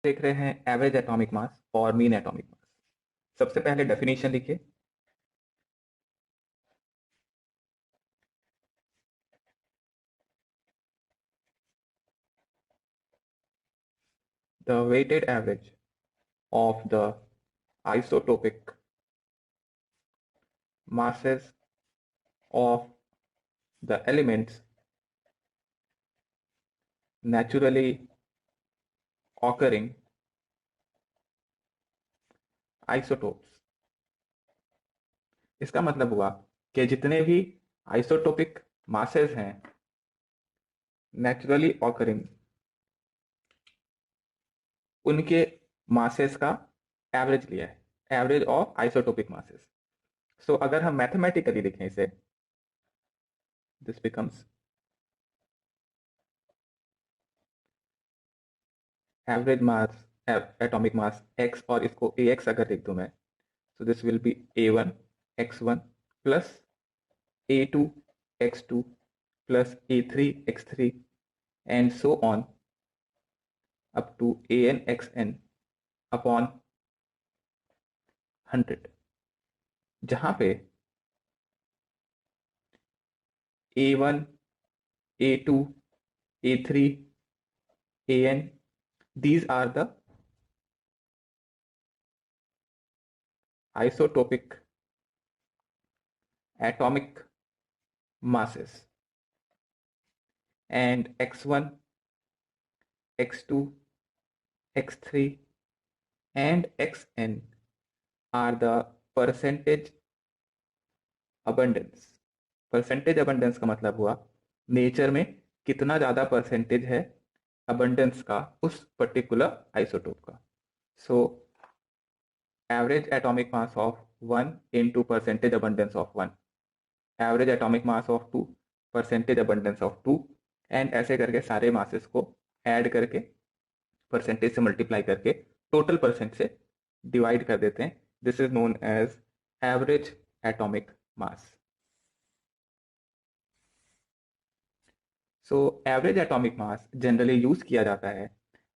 देख रहे हैं एवरेज एटॉमिक मास और मीन एटॉमिक मास। सबसे पहले डेफिनेशन लिखिए। The weighted average of the isotopic masses of the elements naturally occurring isotopes। इसका मतलब हुआ कि जितने भी आइसोटोपिक मासेस हैं नेचुरली ऑकरिंग, उनके मासेस का एवरेज लिया है, एवरेज ऑफ आइसोटोपिक मासेस। सो अगर हम मैथमेटिकली लिखें इसे, this becomes average mass atomic mass x, और इसको ax अगर लिख दूं मैं, so this will be a1 x1 plus a2 x2 plus a3 x3 and so on up to an xn upon 100, जहां पे a1 a2 a3 an, these are the isotopic atomic masses, and x1 x2 x3 and xn are the percentage abundance। Percentage abundance का मतलब हुआ nature में कितना ज्यादा percentage है abundance का उस पर्टिकुलर आइसोटोप का। सो average atomic mass of 1 into percentage abundance of 1, average atomic mass of 2 percentage abundance of 2, and ऐसे करके सारे मासेस को ऐड करके परसेंटेज से मल्टीप्लाई करके टोटल परसेंट से डिवाइड कर देते हैं। This is known as average atomic mass. So average atomic mass generally use किया जाता है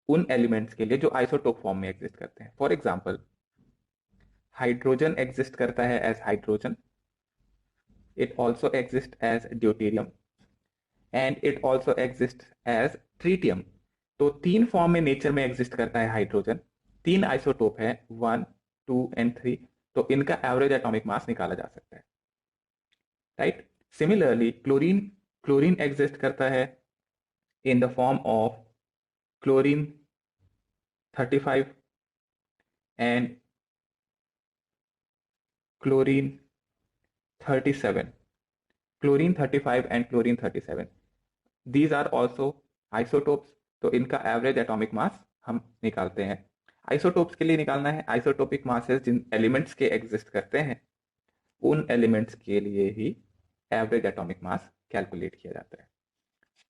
उन एलिमेंट्स के लिए जो आइसोटोप फॉर्म में एग्जिस्ट करते हैं। फॉर एग्जाम्पल, हाइड्रोजन एग्जिस्ट करता है as hydrogen, it also exist as deuterium, and it also exist as tritium. तो तीन फॉर्म में नेचर में एग्जिस्ट करता है हाइड्रोजन, तीन आइसोटोप है 1 2 एंड 3, तो इनका एवरेज एटॉमिक मास निकाला जा सकता है, right. Similarly chlorine, chlorine exist करता है in the form of chlorine 35 and chlorine 37, chlorine 35 and chlorine 37, these are also isotopes। तो इनका एवरेज एटॉमिक मास हम निकालते हैं। आइसोटोप्स के लिए निकालना है आइसोटोपिक मासेस जिन एलिमेंट्स के एग्जिस्ट करते हैं, उन एलिमेंट्स के लिए ही एवरेज एटॉमिक मास कैलकुलेट किया जाता है।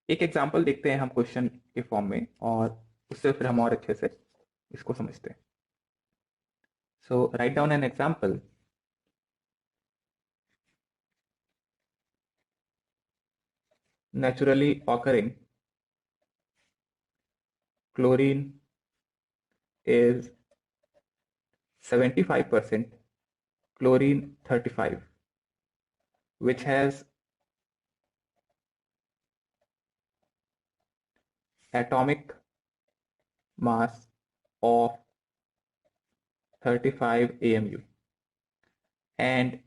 एक एग्जांपल देखते हैं हम क्वेश्चन के फॉर्म में, और उससे फिर हम और अच्छे से इसको समझते हैं। So write down an example. Naturally occurring chlorine is 75% chlorine 35, which has atomic mass of 35 AMU, and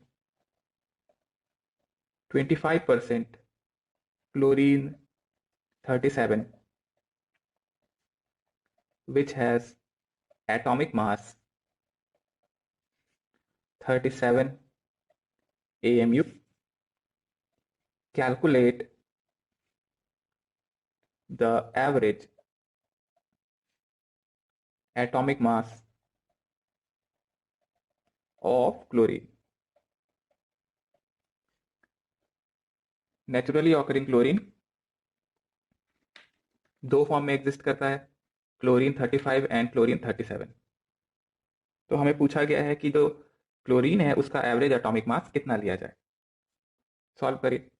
25% chlorine 37, which has atomic mass 37 AMU. Calculate the average atomic mass of chlorine। Naturally occurring chlorine दो form में exist करता है, chlorine 35 and chlorine 37। तो हमें पूछा गया है कि जो क्लोरीन है उसका एवरेज एटॉमिक मास कितना लिया जाए। सॉल्व करिए।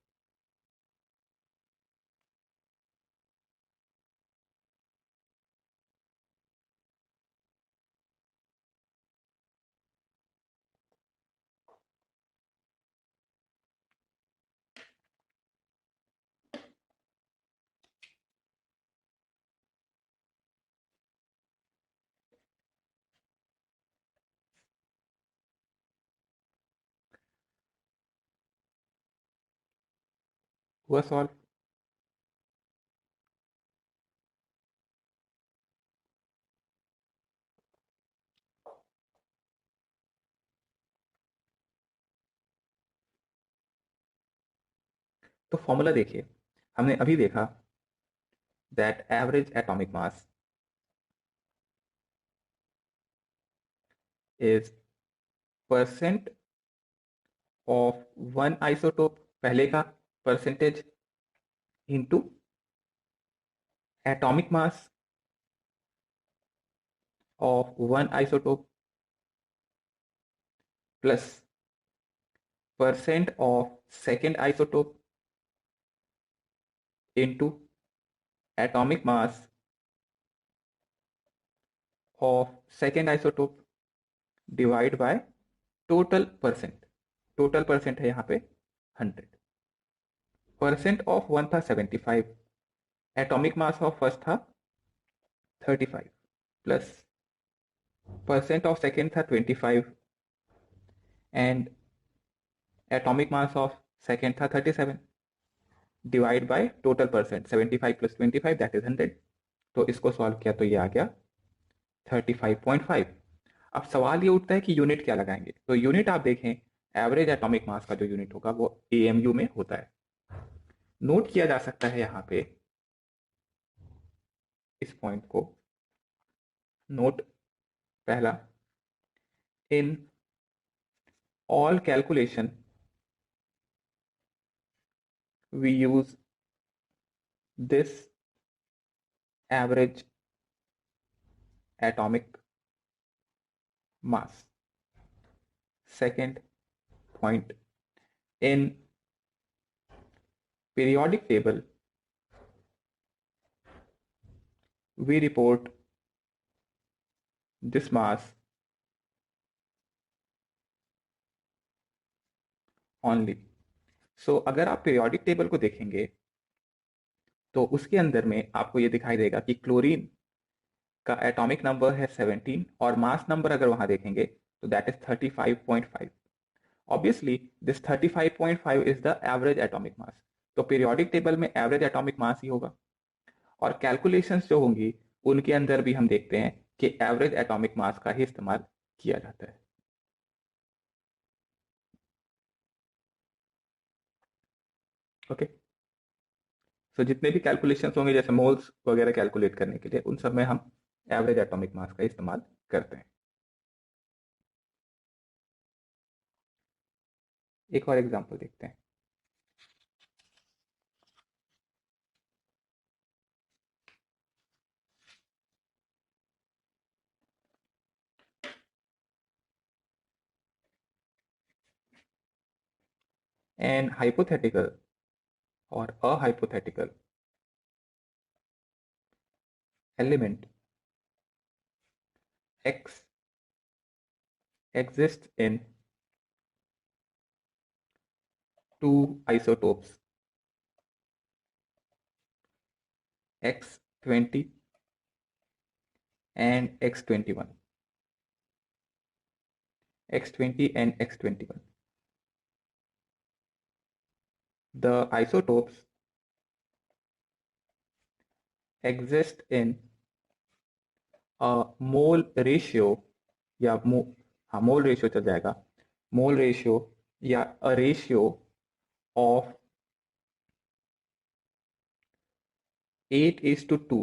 हुआ सॉल्व? तो फॉर्मूला देखिए, हमने अभी देखा that average atomic mass is percent of one isotope, पहले का percentage, into atomic mass of one isotope plus percent of second isotope into atomic mass of second isotope divide by total percent. Total percent है यहाँ पे 100। Percent of one था 75, atomic mass of first था 35, plus percent of second था 25 and atomic mass of second था 37, divide by total percent 75 plus 25 that is 100। तो इसको solve किया तो ये आ गया 35.5। अब सवाल ये उठता है कि यूनिट क्या लगाएंगे। तो यूनिट आप देखें, एवरेज एटॉमिक मास का जो यूनिट होगा वो एएमयू में होता है। नोट किया जा सकता है यहाँ पे इस पॉइंट को। नोट पहला, in all calculation we use this average atomic mass. Second point, in periodic table we report this mass only। So अगर आप पीरियोडिक टेबल को देखेंगे तो उसके अंदर में आपको ये दिखाई देगा कि क्लोरीन का एटॉमिक नंबर है 17 और मास नंबर अगर वहां देखेंगे तो that is 35.5। Obviously this 35.5 is the average atomic मास। तो पीरियोडिक टेबल में एवरेज एटॉमिक मास ही होगा। और कैलकुलेशंस जो होंगी उनके अंदर भी हम देखते हैं कि एवरेज एटॉमिक मास का ही इस्तेमाल किया जाता है। ओके, सो जितने भी कैलकुलेशंस होंगे जैसे मोल्स वगैरह कैलकुलेट करने के लिए, उन सब में हम एवरेज एटॉमिक मास का इस्तेमाल करते हैं। एक और एग्जांपल देखते हैं। एन हाइपोथेटिकल और a hypothetical element x exists in two isotopes X20 and X21, X20 and X21. The isotopes exist in a mole ratio या हाँ मोल रेशियो चल जाएगा, मोल रेशियो या a ratio of 8:2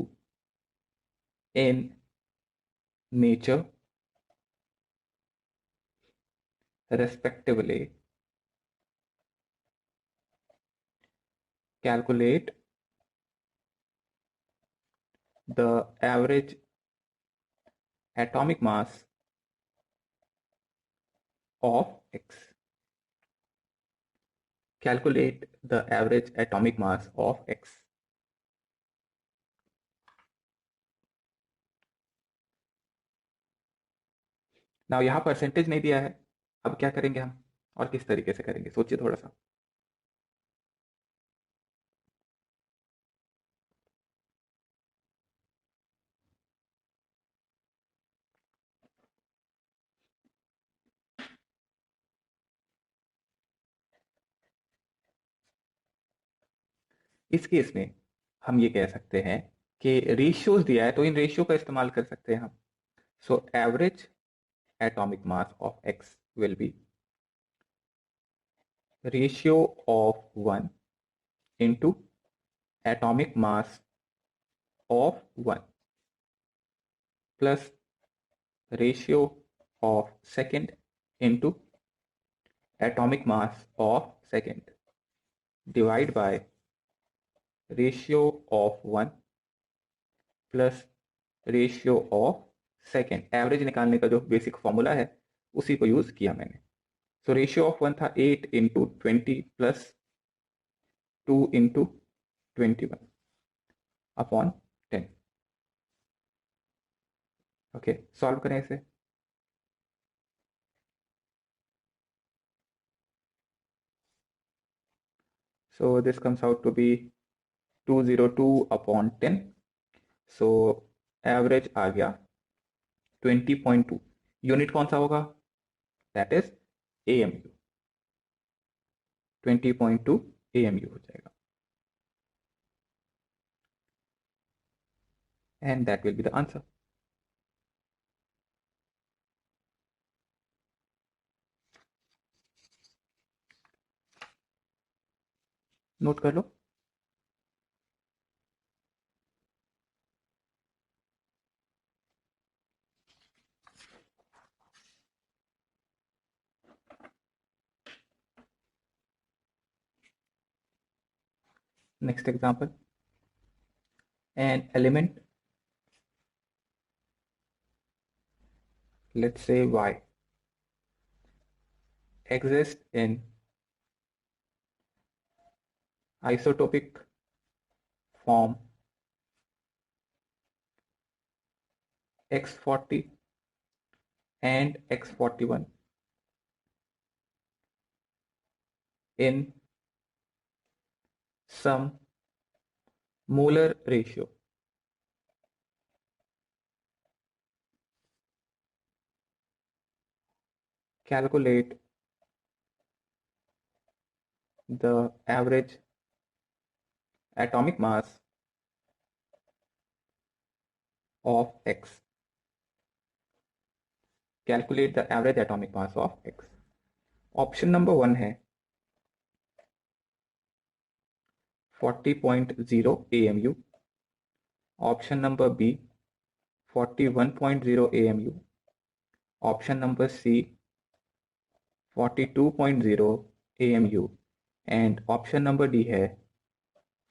in nature respectively. Calculate the average atomic mass of X. Calculate the average atomic mass of X. Now यहाँ percentage नहीं दिया है, अब क्या करेंगे हम और किस तरीके से करेंगे, सोचिए थोड़ा सा। इस केस में हम ये कह सकते हैं कि रेशियोज दिया है तो इन रेशियो का इस्तेमाल कर सकते हैं हम. So average atomic mass of X will be ratio of 1 into atomic mass of 1 plus ratio of second into atomic mass of second divide by ratio of 1 plus ratio of second. Average निकालने का जो basic formula है उसी को use किया मैंने. So ratio of 1 था 8 into 20 plus 2 into 21 upon 10. Okay, solve करें इसे. So this comes out to be 202 upon 10. So average आ गया 20.2. यूनिट कौन सा होगा? That is AMU. 20.2 AMU हो जाएगा. And that will be the answer. Note कर लो. Next example. An element, let's say Y, exists in isotopic form X40 and X41 in some molar ratio. Calculate the average atomic mass of X. Calculate the average atomic mass of X. Option number 1 है 40.0 AMU. Option number B 41.0 AMU. Option number C 42.0 AMU. And option number D है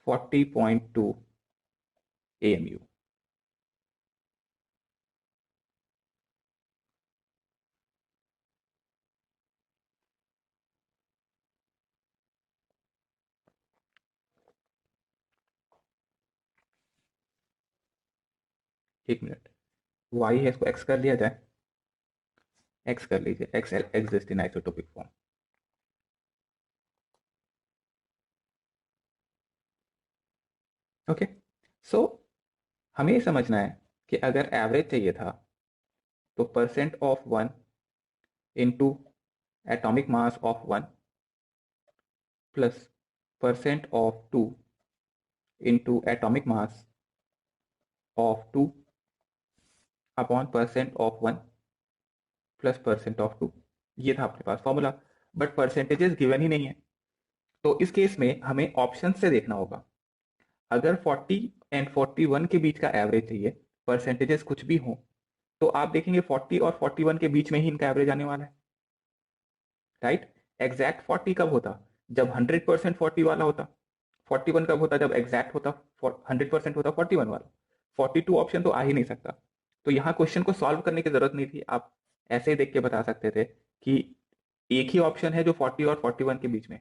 40.2 AMU. एक minute. Y है, इसको X कर लिया जाए. X कर लीजिए. X exist in isotopic form. Okay. So हमें ये समझना है कि अगर एवरेज चाहिए था तो percent of 1 into atomic mass of 1 plus percent of 2 into atomic mass of 2 upon percent of 1 plus percent of 2. ये था अपने पास फॉर्मूला. बट परसेंटेजेस गिवन ही नहीं है. तो इस केस में हमें ऑप्शन से देखना होगा. अगर 40 एंड 41 के बीच का एवरेज चाहिए, परसेंटेजेस कुछ भी हो, तो आप देखेंगे 40 और 41 के बीच में ही इनका एवरेज आने वाला है. राइट. एग्जैक्ट 40 कब होता? जब 100% 40 वाला होता. 41 कब होता? जब एग्जैक्ट होता 100% होता 41 वाला. 42 ऑप्शन तो आ ही नहीं सकता. तो यहाँ क्वेश्चन को सॉल्व करने की जरूरत नहीं थी. आप ऐसे ही देख के बता सकते थे कि एक ही ऑप्शन है जो 40 और 41 के बीच में.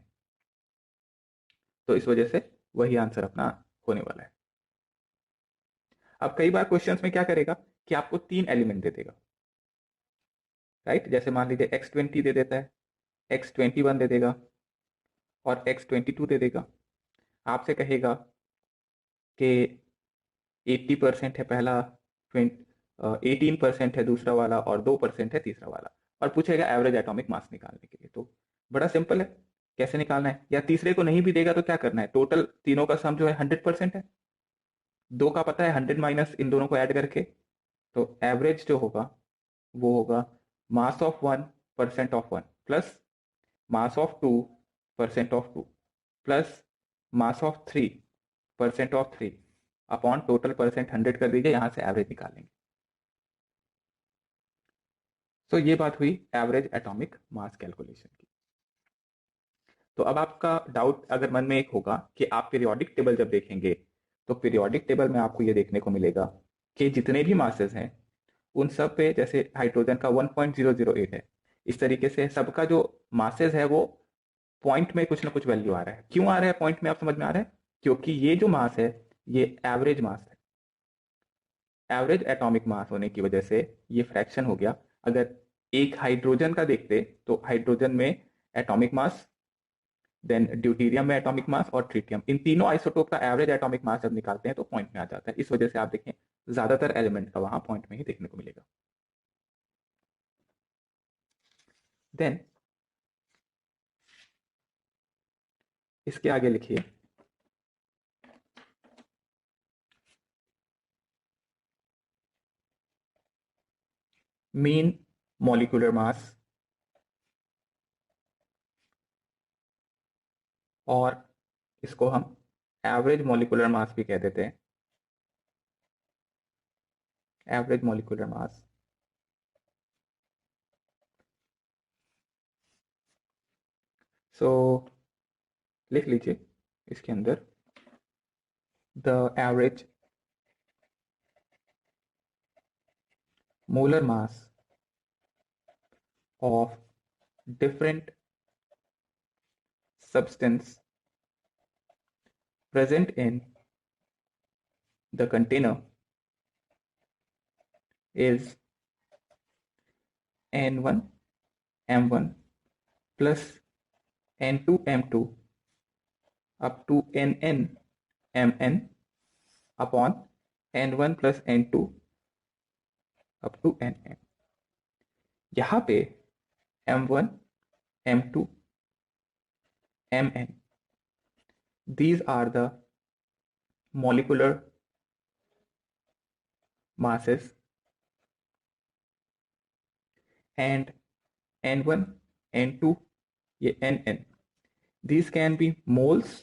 तो इस वजह से वही आंसर अपना होने वाला है. अब कई बार क्वेश्चंस में क्या करेगा कि आपको 3 एलिमेंट दे देगा. राइट. जैसे मान लीजिए X20 दे देता है, X21 दे देगा और X22 दे देगा. आपसे कहेगा कि 80% है पहला, 18% है दूसरा वाला और 2% है तीसरा वाला, और पूछेगा एवरेज एटॉमिक मास निकालने के लिए. तो बड़ा सिंपल है. कैसे निकालना है, या तीसरे को नहीं भी देगा तो क्या करना है, टोटल तीनों का सम जो है 100% है, 2 का पता है 100 माइनस इन दोनों को ऐड करके, तो एवरेज जो होगा वो होगा mass of 1 percent of 1 plus mass of 2 percent of 2 plus mass of 3 percent of 3 upon total percent 100 कर दीजिए, यहां से एवरेज निकालेंगे। तो ये बात हुई एवरेज एटॉमिक मास कैलकुलेशन की। तो अब आपका डाउट अगर मन में एक होगा कि आप पीरियोडिक टेबल जब देखेंगे तो पीरियोडिक टेबल में आपको ये देखने को मिलेगा कि जितने भी मासेस हैं उन सब पे, जैसे हाइड्रोजन का 1.008 है, इस तरीके से सबका जो मासेस है वो पॉइंट में कुछ ना कुछ वैल्यू आ रहा है। क्यों आ रहा है पॉइंट में, आप समझ में आ रहा है? क्योंकि ये जो मास है ये एवरेज मास है, एवरेज एटॉमिक मास होने की वजह से ये फ्रैक्शन हो गया। अगर एक हाइड्रोजन का देखते तो हाइड्रोजन में एटॉमिक मास, देन ड्यूटीरियम में एटॉमिक मास और ट्रिटियम, इन तीनों आइसोटोप का एवरेज एटॉमिक मास जब निकालते हैं तो पॉइंट में आ जाता है। इस वजह से आप देखें ज्यादातर एलिमेंट का वहां पॉइंट में ही देखने को मिलेगा। देन इसके आगे लिखिए मीन मॉलिक्यूलर मास और इसको हम एवरेज मॉलिक्यूलर मास भी कह देते हैं, एवरेज मॉलिक्यूलर मास। सो लिख लीजिए इसके अंदर the average molar mass of different substance present in the container is N1 M1 plus N2 M2 up to Nn Mn upon N1 plus N2 up to Nn। यहाँ पे M1 M2 Mn, these are the molecular masses, and N1 N2 ये Nn, these can be moles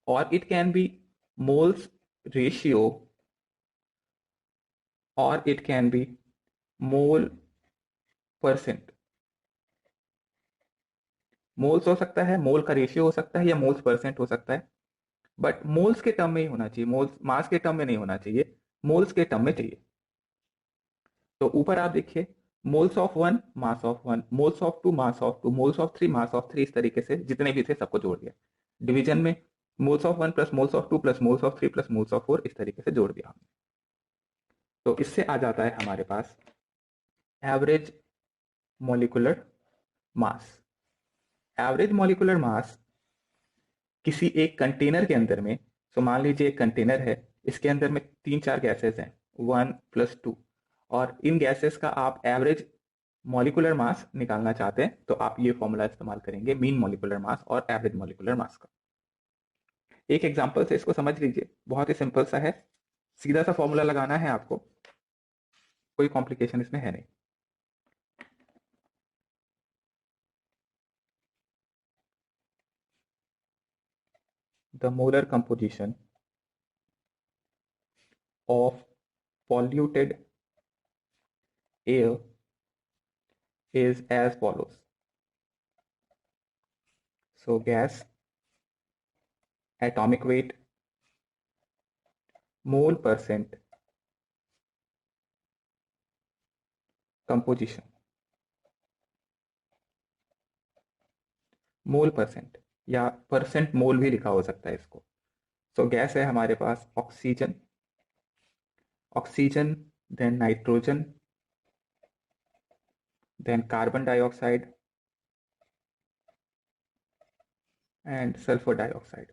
or it can be moles ratio or it can be mole percent. Moles हो सकता है, मोल का ratio हो सकता है, या मोल्स परसेंट हो सकता है, बट मोल्स के टर्म में ही होना चाहिए, मोल्स मास के टर्म में नहीं होना चाहिए, मोल्स के टर्म में चाहिए। तो ऊपर आप देखिए moles of 1 mass of 1, moles of 2 mass of 2, moles of 3 mass of 3, इस तरीके से जितने भी थे सबको जोड़ दिया। डिवीजन में moles of 1 plus moles of 2 plus moles of 3 plus moles of 4, इस तरीके से जोड़ दिया हमने। तो इससे आ जाता है हमारे पास average molecular mass. Average molecular mass किसी एक कंटेनर के अंदर में, तो मान लीजिए एक कंटेनर है, इसके अंदर में 3-4 गैसेस हैं 1 प्लस 2, और इन गैसेस का आप एवरेज मॉलिक्यूलर मास निकालना चाहते हैं तो आप ये फॉर्मूला इस्तेमाल करेंगे मीन मॉलिक्यूलर मास और एवरेज मॉलिक्यूलर मास का। एक एग्जांपल से इसको समझ लीजिए, बहुत ही सिंपल सा है, सीधा सा फॉर्मूला लगाना है आपको, कोई कॉम्प्लिकेशन इसमें है नहीं। The molar composition of polluted air is as follows. So gas, atomic weight, mole percent, composition, mole percent या परसेंट मोल भी लिखा हो सकता है इसको। सो गैस है हमारे पास oxygen, oxygen, then nitrogen, then carbon dioxide and sulphur dioxide.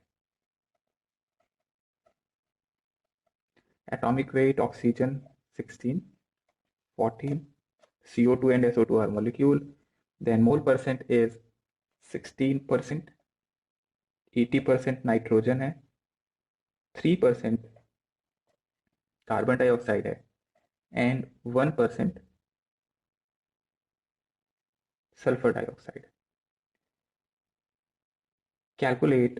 atomic weight oxygen 16, 14, CO2 and SO2 are molecule, then mole percent is 16%, 80% nitrogen है, 3% कार्बन डाइऑक्साइड है and 1% sulphur dioxide. Calculate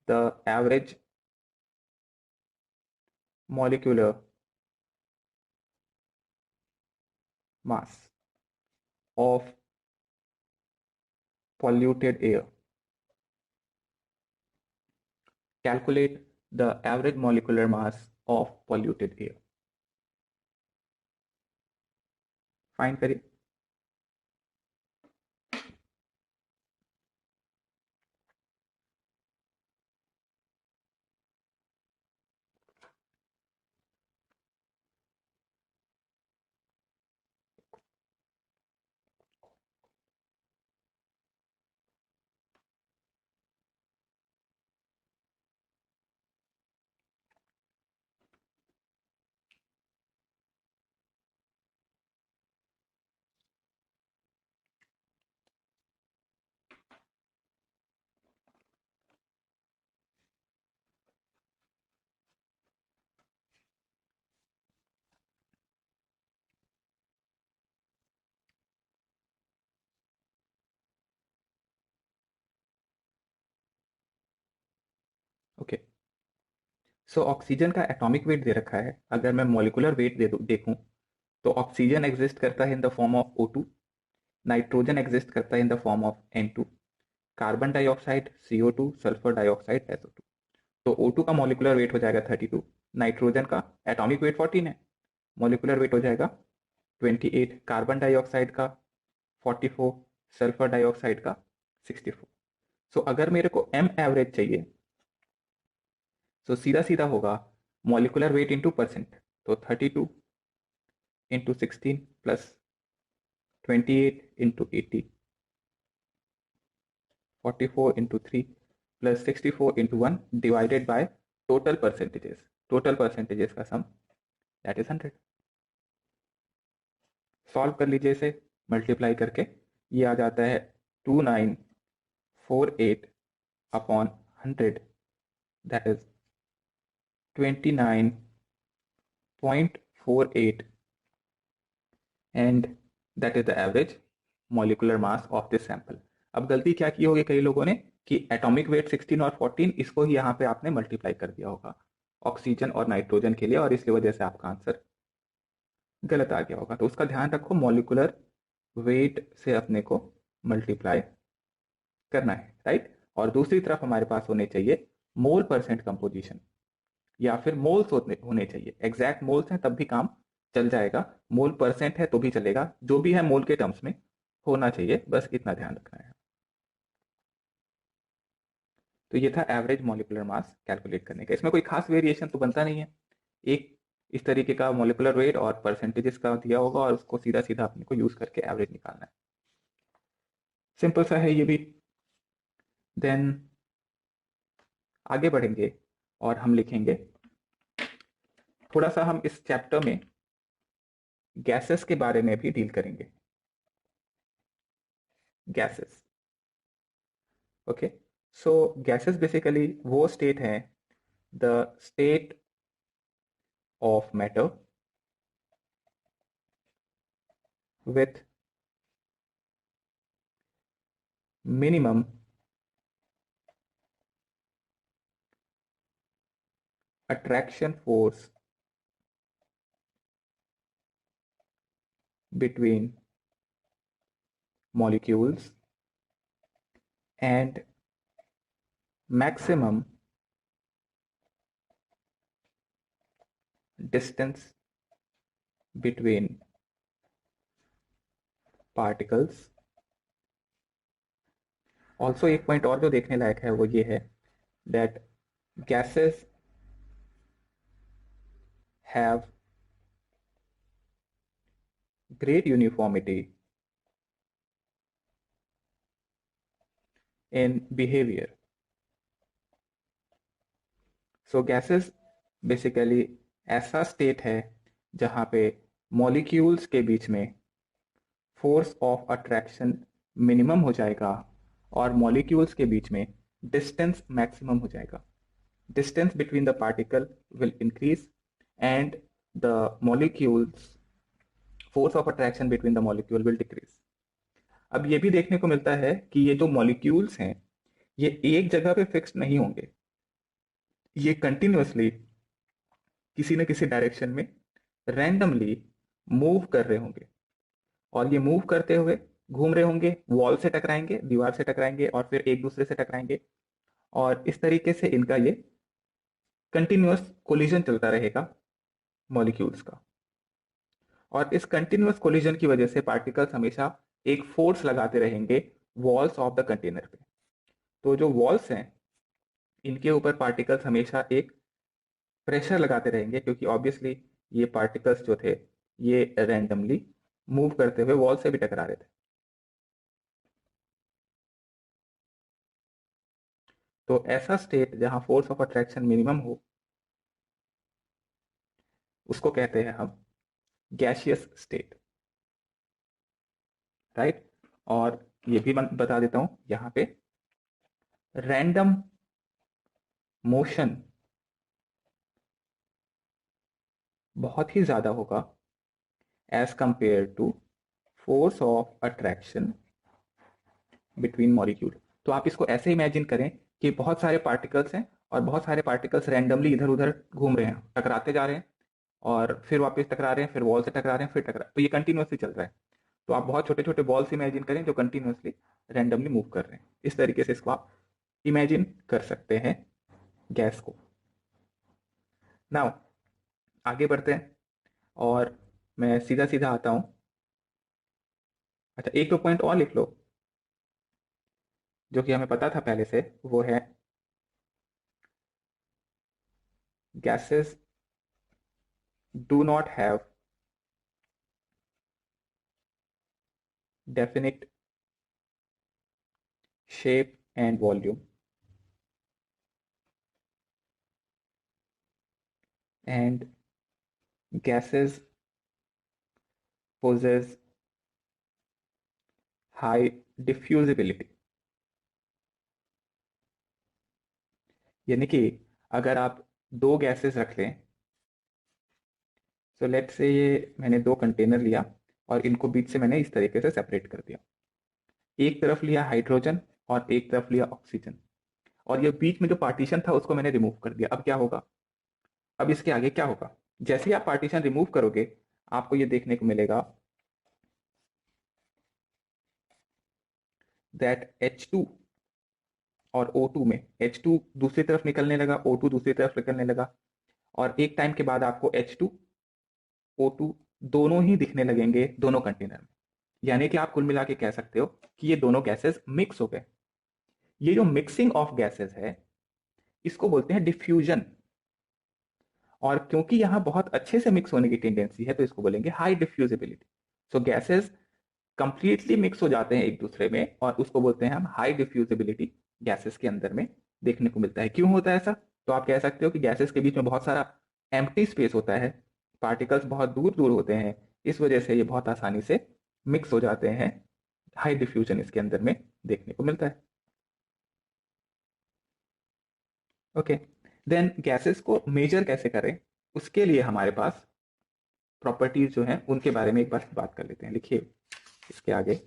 the average molecular mass of polluted air. Calculate the average molecular mass of polluted air. Find करिए। Okay, so oxygen का atomic weight दे रखा है। अगर मैं molecular weight देखूं तो ऑक्सीजन एग्जिस्ट करता है in the form of O2, nitrogen exist करता है in the form of N2, carbon dioxide CO2, sulphur dioxide SO2। तो O2 का मॉलिकुलर वेट हो जाएगा 32, नाइट्रोजन का एटॉमिक वेट 14 है, मॉलिकुलर वेट हो जाएगा 28, कार्बन डाइऑक्साइड का 44, सल्फर डाइऑक्साइड का 64। सो अगर मेरे को एम एवरेज चाहिए तो सीधा सीधा होगा मॉलिकुलर वेट इंटू परसेंट। तो 32 into 16 plus 28 into 80, 44 into 3 plus 64 into 1 divided by total percentages. Total percentages का सम दैट इज 100। सॉल्व कर लीजिए इसे मल्टीप्लाई करके, ये आ जाता है 2948 upon 100, that is 29.48 and that is the average molecular mass of this sample. अब गलती क्या की होगी कई लोगों ने कि एटॉमिक वेट 16 और 14 इसको ही यहाँ पे आपने मल्टीप्लाई कर दिया होगा ऑक्सीजन और नाइट्रोजन के लिए, और इसकी वजह से आपका आंसर गलत आ गया होगा। तो उसका ध्यान रखो, मॉलिकुलर वेट से अपने को मल्टीप्लाई करना है, राइट। और दूसरी तरफ हमारे पास होने चाहिए मोल परसेंट कंपोजिशन, या फिर मोल्स होने चाहिए। एग्जैक्ट मोल्स हैं तब भी काम चल जाएगा, मोल परसेंट है तो भी चलेगा, जो भी है मोल के टर्म्स में होना चाहिए, बस इतना ध्यान रखना है। तो ये था एवरेज मॉलिकुलर मास कैलकुलेट करने का। इसमें कोई खास वेरिएशन तो बनता नहीं है, एक इस तरीके का मॉलिकुलर वेट और परसेंटेजेस का दिया होगा और उसको सीधा सीधा अपने को यूज करके एवरेज निकालना है। सिंपल सा है ये भी। देन आगे बढ़ेंगे और हम लिखेंगे, थोड़ा सा हम इस चैप्टर में गैसेस के बारे में भी डील करेंगे। Gases, okay. So gases basically वो स्टेट है, the state of matter with minimum attraction force between molecules and maximum distance between particles। Also एक पॉइंट और जो देखने लायक है वो ये है that gases have great uniformity in behavior। So gases basically ऐसा स्टेट है जहां पे मॉलिक्यूल्स के बीच में फोर्स ऑफ अट्रैक्शन मिनिमम हो जाएगा और मॉलिक्यूल्स के बीच में डिस्टेंस मैक्सिमम हो जाएगा. Distance between the particle will increase and the molecules force of attraction between the molecule will decrease. अब ये भी देखने को मिलता है कि ये जो मॉलिक्यूल्स हैं ये एक जगह पे फिक्स नहीं होंगे, ये कंटिन्यूअसली किसी न किसी डायरेक्शन में रैंडमली मूव कर रहे होंगे और ये मूव करते हुए घूम रहे होंगे, वॉल से टकराएंगे, दीवार से टकराएंगे और फिर एक दूसरे से टकराएंगे और इस तरीके से इनका ये कंटिन्यूअस कोलिजन चलता रहेगा मॉलिक्यूल्स का. और इस कंटिन्यूअस कोलिजन की वजह से पार्टिकल्स हमेशा एक फोर्स लगाते रहेंगे वॉल्स ऑफ द कंटेनर पे. तो जो वॉल्स हैं इनके ऊपर पार्टिकल्स हमेशा एक प्रेशर लगाते रहेंगे क्योंकि ऑब्वियसली ये पार्टिकल्स जो थे ये रैंडमली मूव करते हुए वॉल से भी टकरा रहे थे. तो ऐसा स्टेट जहां फोर्स ऑफ अट्रैक्शन मिनिमम हो उसको कहते हैं हम गैसियस स्टेट, राइट. और ये भी मैं बता देता हूं यहाँ पे रैंडम मोशन बहुत ही ज्यादा होगा as compare to force of attraction between molecule. तो आप इसको ऐसे इमेजिन करें कि बहुत सारे पार्टिकल्स हैं और बहुत सारे पार्टिकल्स रैंडमली इधर उधर घूम रहे हैं, टकराते जा रहे हैं और फिर वापस टकरा रहे हैं, फिर वॉल से टकरा रहे हैं, फिर टकरा, तो ये कंटिन्यूसली चल रहा है. तो आप बहुत छोटे छोटे बॉल्स इमेजिन करें जो कंटिन्यूसली रैंडमली मूव कर रहे हैं. इस तरीके से इसको आप इमेजिन कर सकते हैं गैस को. नाउ आगे बढ़ते हैं और मैं सीधा सीधा आता हूं. अच्छा, एक दो पॉइंट और लिख लो जो कि हमें पता था पहले से. वो है gases do not have definite shape and volume, and gases possess high diffusibility. यानी कि अगर आप दो गैसेस रख लें, तो लेट्स से ये मैंने दो कंटेनर लिया और इनको बीच से मैंने इस तरीके से सेपरेट कर दिया. एक तरफ लिया हाइड्रोजन और एक तरफ लिया ऑक्सीजन और ये बीच में जो पार्टीशन था उसको मैंने रिमूव कर दिया. अब क्या होगा, अब इसके आगे क्या होगा, जैसे ही आप पार्टीशन रिमूव करोगे आपको ये देखने को मिलेगा दैट H2 और O2 में H2 दूसरी तरफ निकलने लगा, O2 दूसरी तरफ निकलने लगा और एक टाइम के बाद आपको H2 O2 दोनों ही दिखने लगेंगे दोनों कंटेनर में. यानी कि आप कुल मिला के कह सकते हो कि ये दोनों गैसेस मिक्स हो गए. ये जो मिक्सिंग ऑफ गैसेस है इसको बोलते हैं डिफ्यूजन. और क्योंकि यहां बहुत अच्छे से मिक्स होने की टेंडेंसी है तो इसको बोलेंगे हाई डिफ्यूजिबिलिटी. सो गैसेस कंप्लीटली मिक्स हो जाते हैं एक दूसरे में और उसको बोलते हैं हम हाई डिफ्यूजिबिलिटी गैसेस के अंदर में देखने को मिलता है. क्यों होता है ऐसा, तो आप कह सकते हो कि गैसेस के बीच में बहुत सारा एम्प्टी स्पेस होता है, पार्टिकल्स बहुत दूर दूर होते हैं, इस वजह से ये बहुत आसानी से मिक्स हो जाते हैं. हाई डिफ्यूजन इसके अंदर में देखने को मिलता है. ओके, देन गैसेस को मेजर कैसे करें, उसके लिए हमारे पास प्रॉपर्टीज जो हैं उनके बारे में एक बार बात कर लेते हैं. लिखिए इसके आगे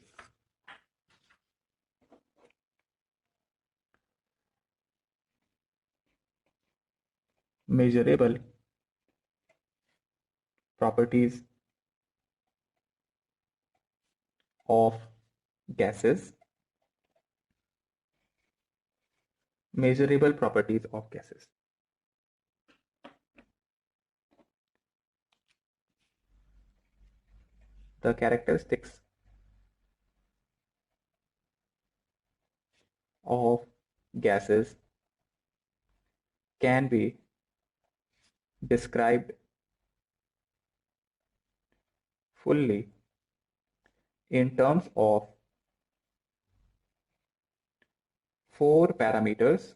measurable properties of gases. Measurable properties of gases. The characteristics of gases can be described fully in terms of four parameters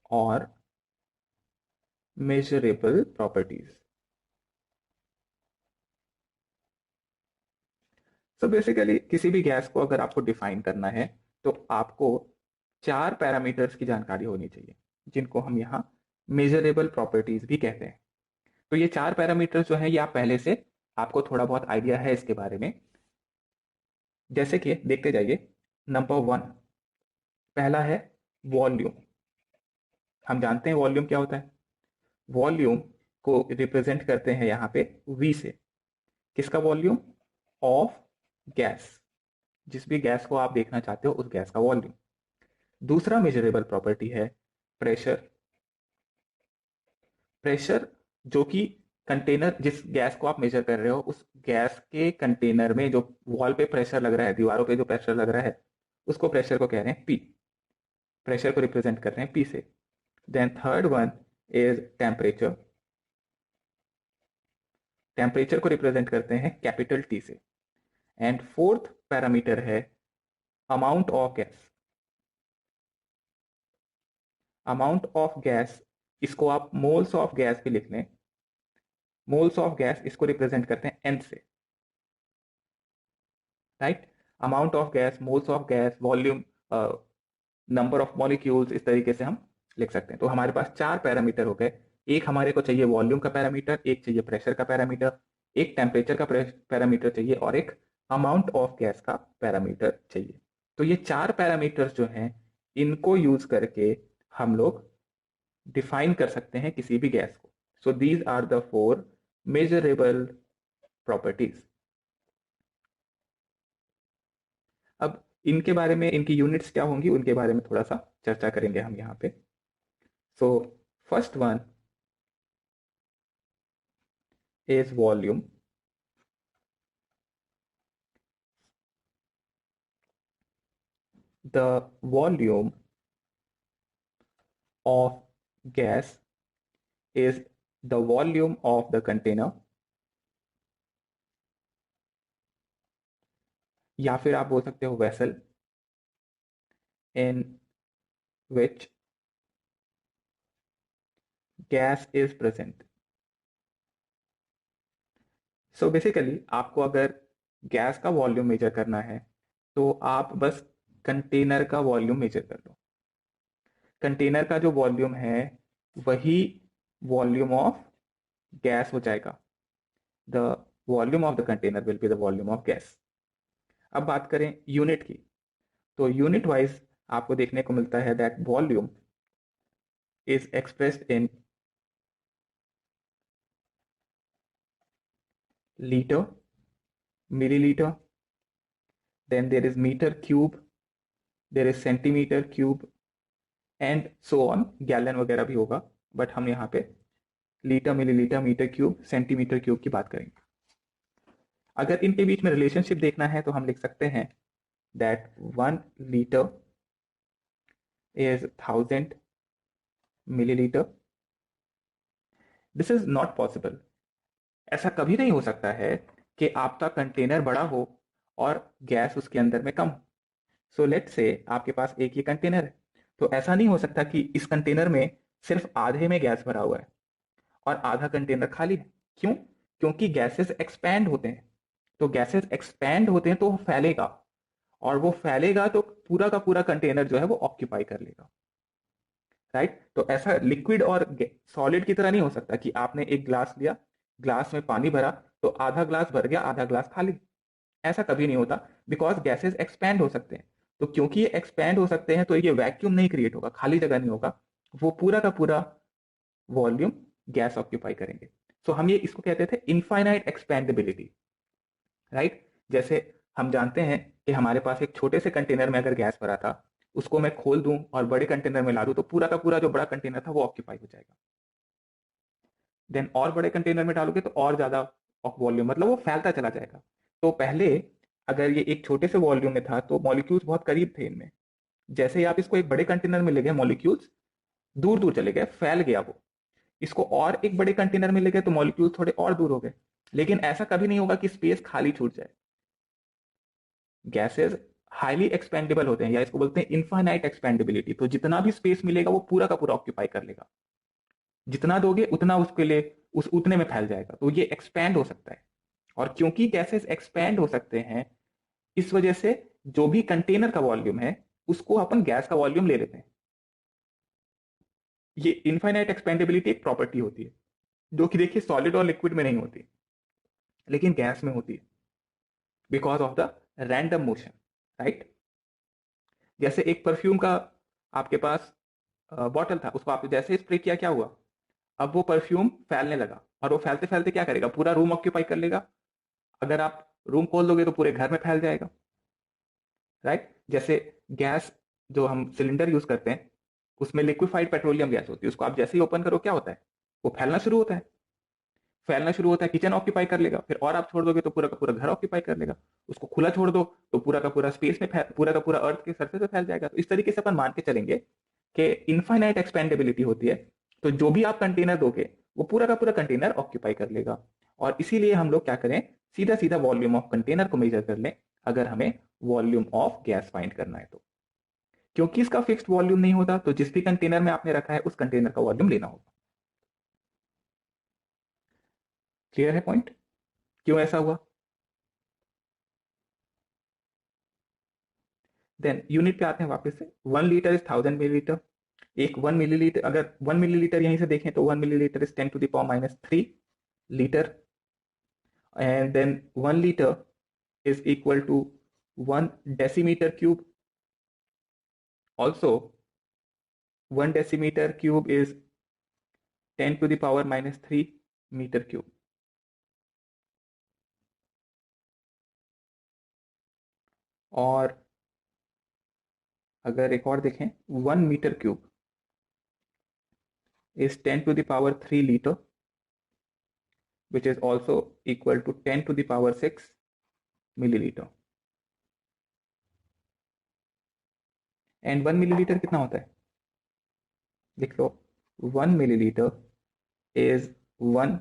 or measurable properties. So basically किसी भी गैस को अगर आपको डिफाइन करना है तो आपको 4 पैरामीटर्स की जानकारी होनी चाहिए, जिनको हम यहाँ मेजरेबल प्रॉपर्टीज भी कहते हैं। तो ये 4 पैरामीटर्स जो है ये आप पहले से, आपको थोड़ा बहुत आइडिया है इसके बारे में। जैसे कि देखते जाइए। नंबर 1 पहला है वॉल्यूम। हम जानते हैं वॉल्यूम क्या होता है। वॉल्यूम को रिप्रेजेंट करते हैं यहाँ पे वी से। किसका वॉल्यूम? Of gas. जिस भी गैस को आप देखना चाहते हो उस गैस का वॉल्यूम। दूसरा मेजरेबल प्रॉपर्टी है प्रेशर। प्रेशर जो कि कंटेनर, जिस गैस को आप मेजर कर रहे हो उस गैस के कंटेनर में जो वॉल पे प्रेशर लग रहा है, दीवारों पे जो प्रेशर लग रहा है, उसको प्रेशर को कह रहे हैं पी। प्रेशर को रिप्रेजेंट कर रहे हैं पी से। Then third one is temperature. Temperature को रिप्रेजेंट करते हैं कैपिटल टी से। एंड फोर्थ पैरामीटर है amount of gas. Amount of gas, इसको आप मोल्स ऑफ गैस भी लिख लें। मोल्स ऑफ गैस इसको रिप्रेजेंट करते हैं एन से। Right. Amount of gas, moles of gas, volume, number of molecules, इस तरीके से हम लिख सकते हैं। तो हमारे पास 4 पैरामीटर हो गए। एक हमारे को चाहिए वॉल्यूम का पैरामीटर, एक चाहिए प्रेशर का पैरामीटर, एक टेम्परेचर का पैरामीटर चाहिए, और एक अमाउंट ऑफ गैस का पैरामीटर चाहिए। तो ये 4 पैरामीटर्स जो हैं इनको यूज करके हम लोग डिफाइन कर सकते हैं किसी भी गैस को। So these are the 4 measurable properties. अब इनके बारे में, इनकी यूनिट्स क्या होंगी उनके बारे में थोड़ा सा चर्चा करेंगे हम यहाँ पे। So first one is volume. The volume of gas is the volume of the container, या फिर आप बोल सकते हो vessel in which gas is present. So basically आपको अगर गैस का वॉल्यूम मेजर करना है तो आप बस कंटेनर का वॉल्यूम मेजर कर लो। कंटेनर का जो वॉल्यूम है वही वॉल्यूम ऑफ गैस हो जाएगा। The volume of the container will be the volume of gas. अब बात करें यूनिट की, तो यूनिट वाइज आपको देखने को मिलता है that volume is expressed in litre, millilitre, then there is metre cube, there is centimetre cube, and so on. Gallon वगैरह भी होगा, बट हम यहाँ पे litre, millilitre, metre cube, centimetre cube की बात करेंगे। अगर इनके बीच में रिलेशनशिप देखना है तो हम लिख सकते हैं that 1 litre is 1000 milliliter. This is not possible. ऐसा कभी नहीं हो सकता है कि आपका कंटेनर बड़ा हो और गैस उसके अंदर में कम हो। सो लेट से आपके पास एक ये कंटेनर है, तो ऐसा नहीं हो सकता कि इस कंटेनर में सिर्फ आधे में गैस भरा हुआ है और आधा कंटेनर खाली है। क्यों? क्योंकि गैसेस एक्सपैंड होते हैं। तो गैसेस एक्सपैंड होते हैं तो वो फैलेगा, और वो फैलेगा तो पूरा का पूरा कंटेनर जो है वो ऑक्यूपाई कर लेगा। राइट। तो ऐसा लिक्विड और सॉलिड की तरह नहीं हो सकता कि आपने एक ग्लास लिया, ग्लास में पानी भरा तो आधा ग्लास भर गया, आधा ग्लास खाली। ऐसा कभी नहीं होता, बिकॉज गैसेस एक्सपैंड हो सकते हैं। तो क्योंकि ये एक्सपैंड हो सकते हैं तो ये वैक्यूम नहीं क्रिएट होगा, खाली जगह नहीं होगा, वो पूरा का पूरा वॉल्यूम गैस ऑक्यूपाई करेंगे। सो हम ये इसको कहते थे इनफाइनाइट एक्सपेंडेबिलिटी। राइट। जैसे हम जानते हैं कि हमारे पास एक छोटे से कंटेनर में अगर गैस भरा था, उसको मैं खोल दूं और बड़े कंटेनर में ला दूं तो पूरा का पूरा जो बड़ा कंटेनर था वो ऑक्यूपाई हो जाएगा। देन और बड़े कंटेनर में डालोगे तो और ज्यादा वॉल्यूम, मतलब वो फैलता चला जाएगा। तो पहले अगर ये एक छोटे से वॉल्यूम में था तो मॉलिक्यूल्स बहुत करीब थे इनमें। जैसे ही आप इसको एक बड़े कंटेनर में ले गए, मॉलिक्यूल्स दूर दूर चले गए, फैल गया वो। इसको और एक बड़े कंटेनर में ले गए तो मॉलिक्यूल्स थोड़े और दूर हो गए। लेकिन ऐसा कभी नहीं होगा कि स्पेस खाली छूट जाए। गैसेस हाईली एक्सपेंडेबल होते हैं, या इसको बोलते हैं इनफाइनाइट एक्सपेंडेबिलिटी। तो जितना भी स्पेस मिलेगा वो पूरा का पूरा ऑक्यूपाई कर लेगा। जितना दोगे उतना उसके लिए उस उतने में फैल जाएगा, तो ये एक्सपैंड हो सकता है। और क्योंकि गैसेस एक्सपैंड हो सकते हैं इस वजह से जो भी कंटेनर का वॉल्यूम है उसको अपन गैस का वॉल्यूम ले लेते हैं। ये इनफाइनाइट एक्सपेंडेबिलिटी एक प्रॉपर्टी होती है जो कि देखिए सॉलिड और लिक्विड में नहीं होती, लेकिन गैस में होती है, because of the random motion, right. जैसे एक परफ्यूम का आपके पास बॉटल था, उसको आपने जैसे स्प्रे किया, क्या हुआ? अब वो परफ्यूम फैलने लगा, और वो फैलते फैलते क्या करेगा? पूरा रूम ऑक्यूपाई कर लेगा। अगर आप रूम खोल दोगे तो पूरे घर में फैल जाएगा, राइट। जैसे गैस जो हम सिलेंडर यूज करते हैं, उसमें लिक्विफाइड पेट्रोलियम गैस होती है, उसको आप जैसे ही ओपन करो क्या होता है? वो फैलना शुरू होता है। फैलना शुरू होता है, किचन ऑक्यूपाई कर लेगा, फिर और आप छोड़ दोगे तो पूरा का पूरा घर ऑक्यूपाई कर लेगा। उसको खुला छोड़ दो तो पूरा का पूरा स्पेस में पूरा का पूरा अर्थ के सरफेस पे फैल जाएगा। तो इस तरीके से अपन मान के चलेंगे कि इनफाइनाइट एक्सपेंडेबिलिटी होती है, तो जो भी आप कंटेनर दोगे वो पूरा का पूरा कंटेनर ऑक्यूपाई कर लेगा। और इसीलिए हम लोग क्या करें, सीधा सीधा वॉल्यूम ऑफ कंटेनर को मेजर कर लें अगर हमें वॉल्यूम ऑफ गैस फाइंड करना है तो। क्योंकि इसका फिक्स्ड वॉल्यूम नहीं होता, तो जिस भी कंटेनर में आपने रखा है उस कंटेनर का वॉल्यूम लेना होगा। क्लियर है पॉइंट? क्यों ऐसा हुआ? देन यूनिट पे आते हैं वापस से। 1 लीटर इज 1000 मिलीलीटर। एक 1 मिलीलीटर, अगर 1 मिलीलीटर यहीं से देखें तो 1 millilitre is 10⁻³ litre. And then 1 litre is equal to 1 decimeter cube. Also, 1 decimeter cube is 10⁻³ meter cube. और अगर एक और देखें, 1 metre cube is 10⁻³ liter, which is also equal to 10⁻⁶ milliliter. And 1 millilitre कितना होता है? लिख लो, 1 millilitre is 1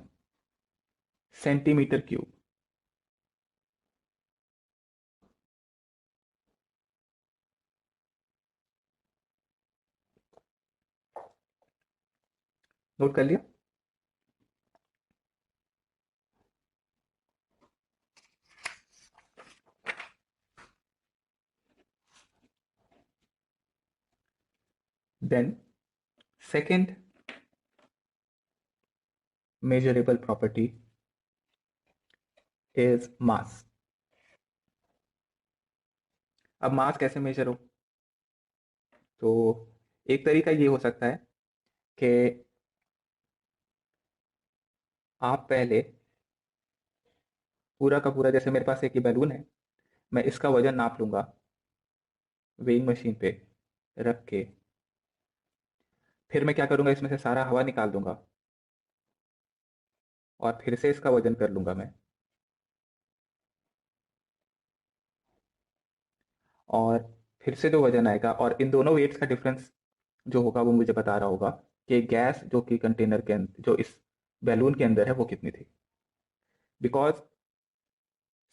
centimetre cube. Note कर लिया? Then second measurable property is mass. अब मास कैसे मेजर हो? तो एक तरीका ये हो सकता है कि आप पहले पूरा का पूरा, जैसे मेरे पास एक ये बैलून है, मैं इसका वजन नाप लूंगा वेइंग मशीन पे रख के, फिर मैं क्या करूंगा, इसमें से सारा हवा निकाल दूंगा और फिर से इसका वजन कर लूंगा मैं, और फिर से जो वजन आएगा और इन दोनों वेट्स का डिफरेंस जो होगा वो मुझे बता रहा होगा कि गैस जो कि कंटेनर के अंदर, जो इस बैलून के अंदर है, वो कितनी थी। बिकॉज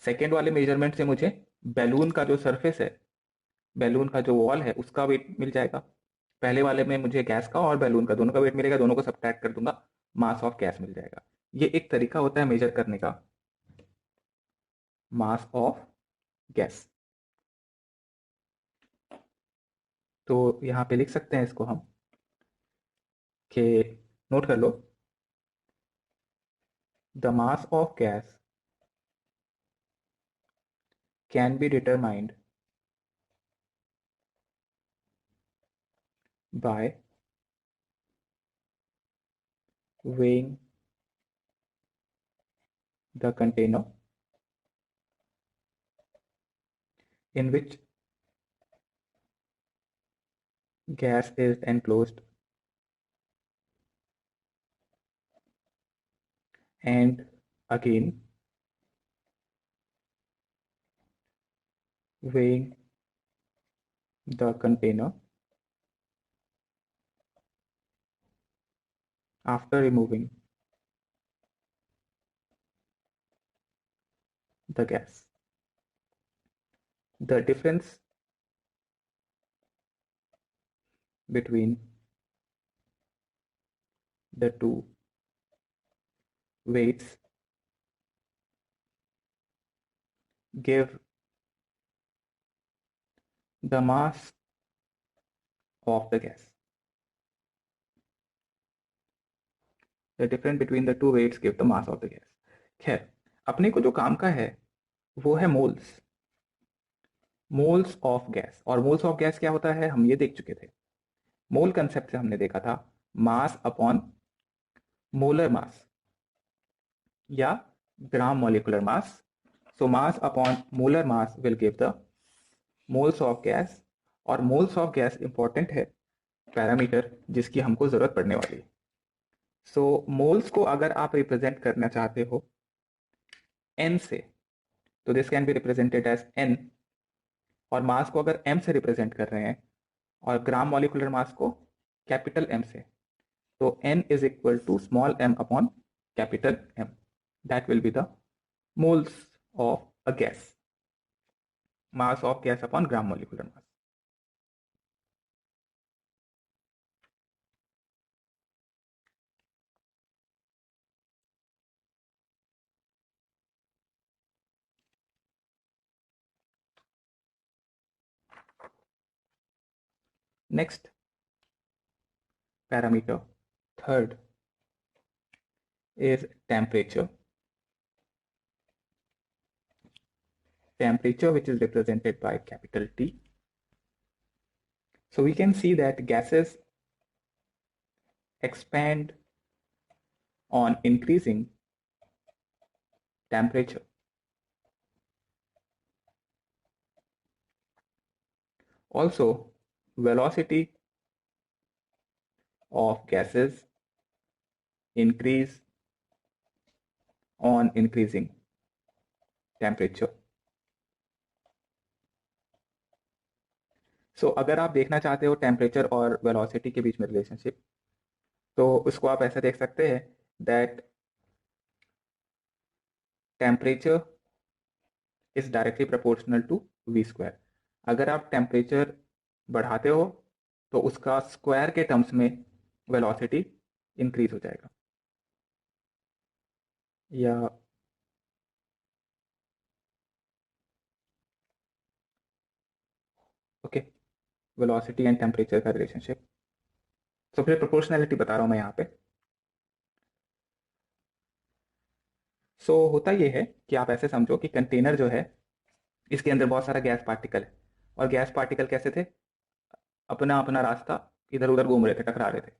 सेकेंड वाले मेजरमेंट से मुझे बैलून का जो सरफेस है, बैलून का जो वॉल है, उसका वेट मिल जाएगा। पहले वाले में मुझे गैस का और बैलून का दोनों का वेट मिलेगा, दोनों को सब्ट्रैक्ट कर दूंगा, मास ऑफ गैस मिल जाएगा। ये एक तरीका होता है मेजर करने का, मास ऑफ गैस। तो यहाँ पे लिख सकते हैं इसको हम कि, नोट कर लो, the mass of gas can be determined by weighing the container in which gas is enclosed, and again weighing the container after removing the gas. The difference between the two weights give the mass of the gas. The difference between the two weights give the mass of the gas. खैर, अपने को जो काम का है वो है moles, moles of gas. और मोल्स ऑफ गैस क्या होता है हम ये देख चुके थे। मोल कंसेप्ट से हमने देखा था मास अपॉन मोलर मास या ग्राम molecular mass. So mass upon molar mass will give the moles of gas. और मोल्स ऑफ गैस इंपॉर्टेंट है पैरामीटर जिसकी हमको जरूरत पड़ने वाली है। सो मोल्स को अगर आप रिप्रेजेंट करना चाहते हो n से, तो this can be represented as n। और मास को अगर m से रिप्रेजेंट कर रहे हैं और ग्राम मॉलिक्यूलर मास को कैपिटल M से, तो n is equal to small m upon capital M। That will be the moles of a gas, mass of gas upon gram molecular mass. Next parameter, third, is temperature. Temperature, which is represented by capital T. So we can see that gases expand on increasing temperature. Also, velocity of gases increase on increasing temperature. So अगर आप देखना चाहते हो temperature और velocity के बीच में relationship, तो उसको आप ऐसा देख सकते हैं that temperature is directly proportional to v square. अगर आप टेम्परेचर बढ़ाते हो तो उसका स्क्वायर के टर्म्स में वेलोसिटी इंक्रीज हो जाएगा। या ओके, वेलोसिटी एंड टेम्परेचर का रिलेशनशिप। तो फिर प्रोपोर्शनैलिटी बता रहा हूं मैं यहाँ पे। सो होता ये है कि आप ऐसे समझो कि कंटेनर जो है इसके अंदर बहुत सारा गैस पार्टिकल है, और गैस पार्टिकल कैसे थे, अपना अपना रास्ता इधर उधर घूम रहे थे, टकरा रहे थे।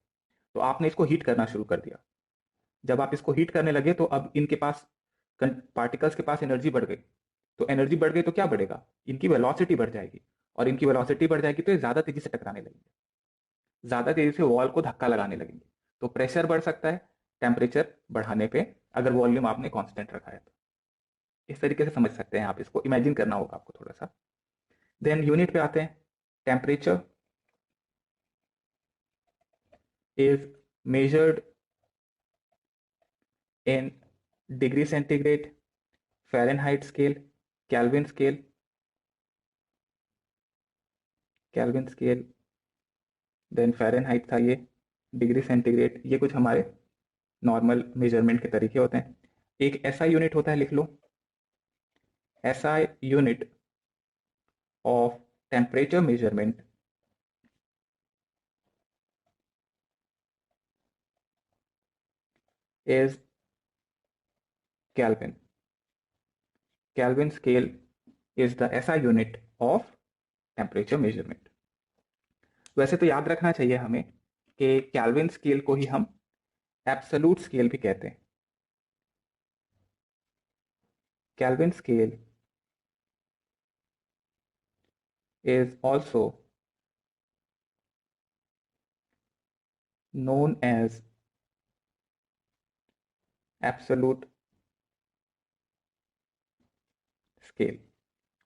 तो आपने इसको हीट करना शुरू कर दिया। जब आप इसको हीट करने लगे तो अब इनके पास, पार्टिकल्स के पास एनर्जी बढ़ गई। तो एनर्जी बढ़ गई तो क्या बढ़ेगा, इनकी वेलोसिटी बढ़ जाएगी। और इनकी वेलोसिटी बढ़ जाएगी तो ये ज़्यादा तेजी से टकराने लगेंगे, ज़्यादा तेजी से वॉल को धक्का लगाने लगेंगे। तो प्रेशर बढ़ सकता है टेम्परेचर बढ़ाने पे, अगर वॉल्यूम आपने कांस्टेंट रखा है तो। इस तरीके से समझ सकते हैं आप, इसको इमेजिन करना होगा आपको थोड़ा सा। देन यूनिट पे आते हैं। Temperature is measured in degree centigrade, Fahrenheit scale, Kelvin scale, Kelvin scale, then Fahrenheit था ये, डिग्री सेंटीग्रेड, ये कुछ हमारे नॉर्मल मेजरमेंट के तरीके होते हैं। एक एसआई यूनिट होता है, लिख लो, SI unit of temperature measurement is Kelvin. Kelvin scale is the SI unit of temperature measurement. वैसे तो याद रखना चाहिए हमें कि केल्विन स्केल को ही हम एब्सोल्यूट स्केल भी कहते हैं। Kelvin scale is also known as absolute scale.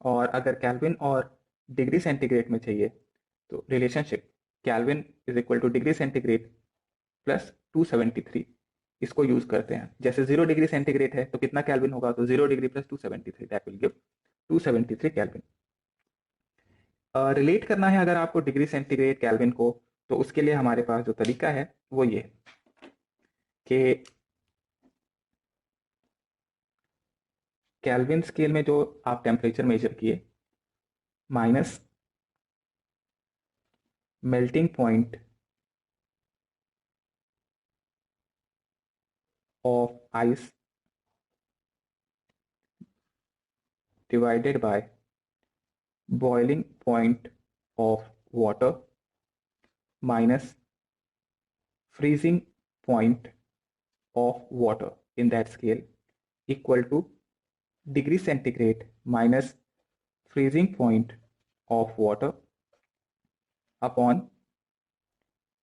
और अगर केल्विन और डिग्री सेंटीग्रेड में चाहिए तो relationship kelvin is equal two degree centigrade plus 273, इसको यूज करते हैं। जैसे 0 डिग्री सेंटीग्रेड है तो कितना केल्विन होगा, तो 0 degree plus 273, that will give 273 kelvin. Relate करना है अगर आपको डिग्री सेंटीग्रेड केल्विन को, तो उसके लिए हमारे पास जो तरीका है वो ये है कि केल्विन स्केल में जो आप टेम्परेचर मेजर किए minus melting point of ice divided by boiling point of water minus freezing point of water in that scale equal to degree centigrade minus freezing point of water upon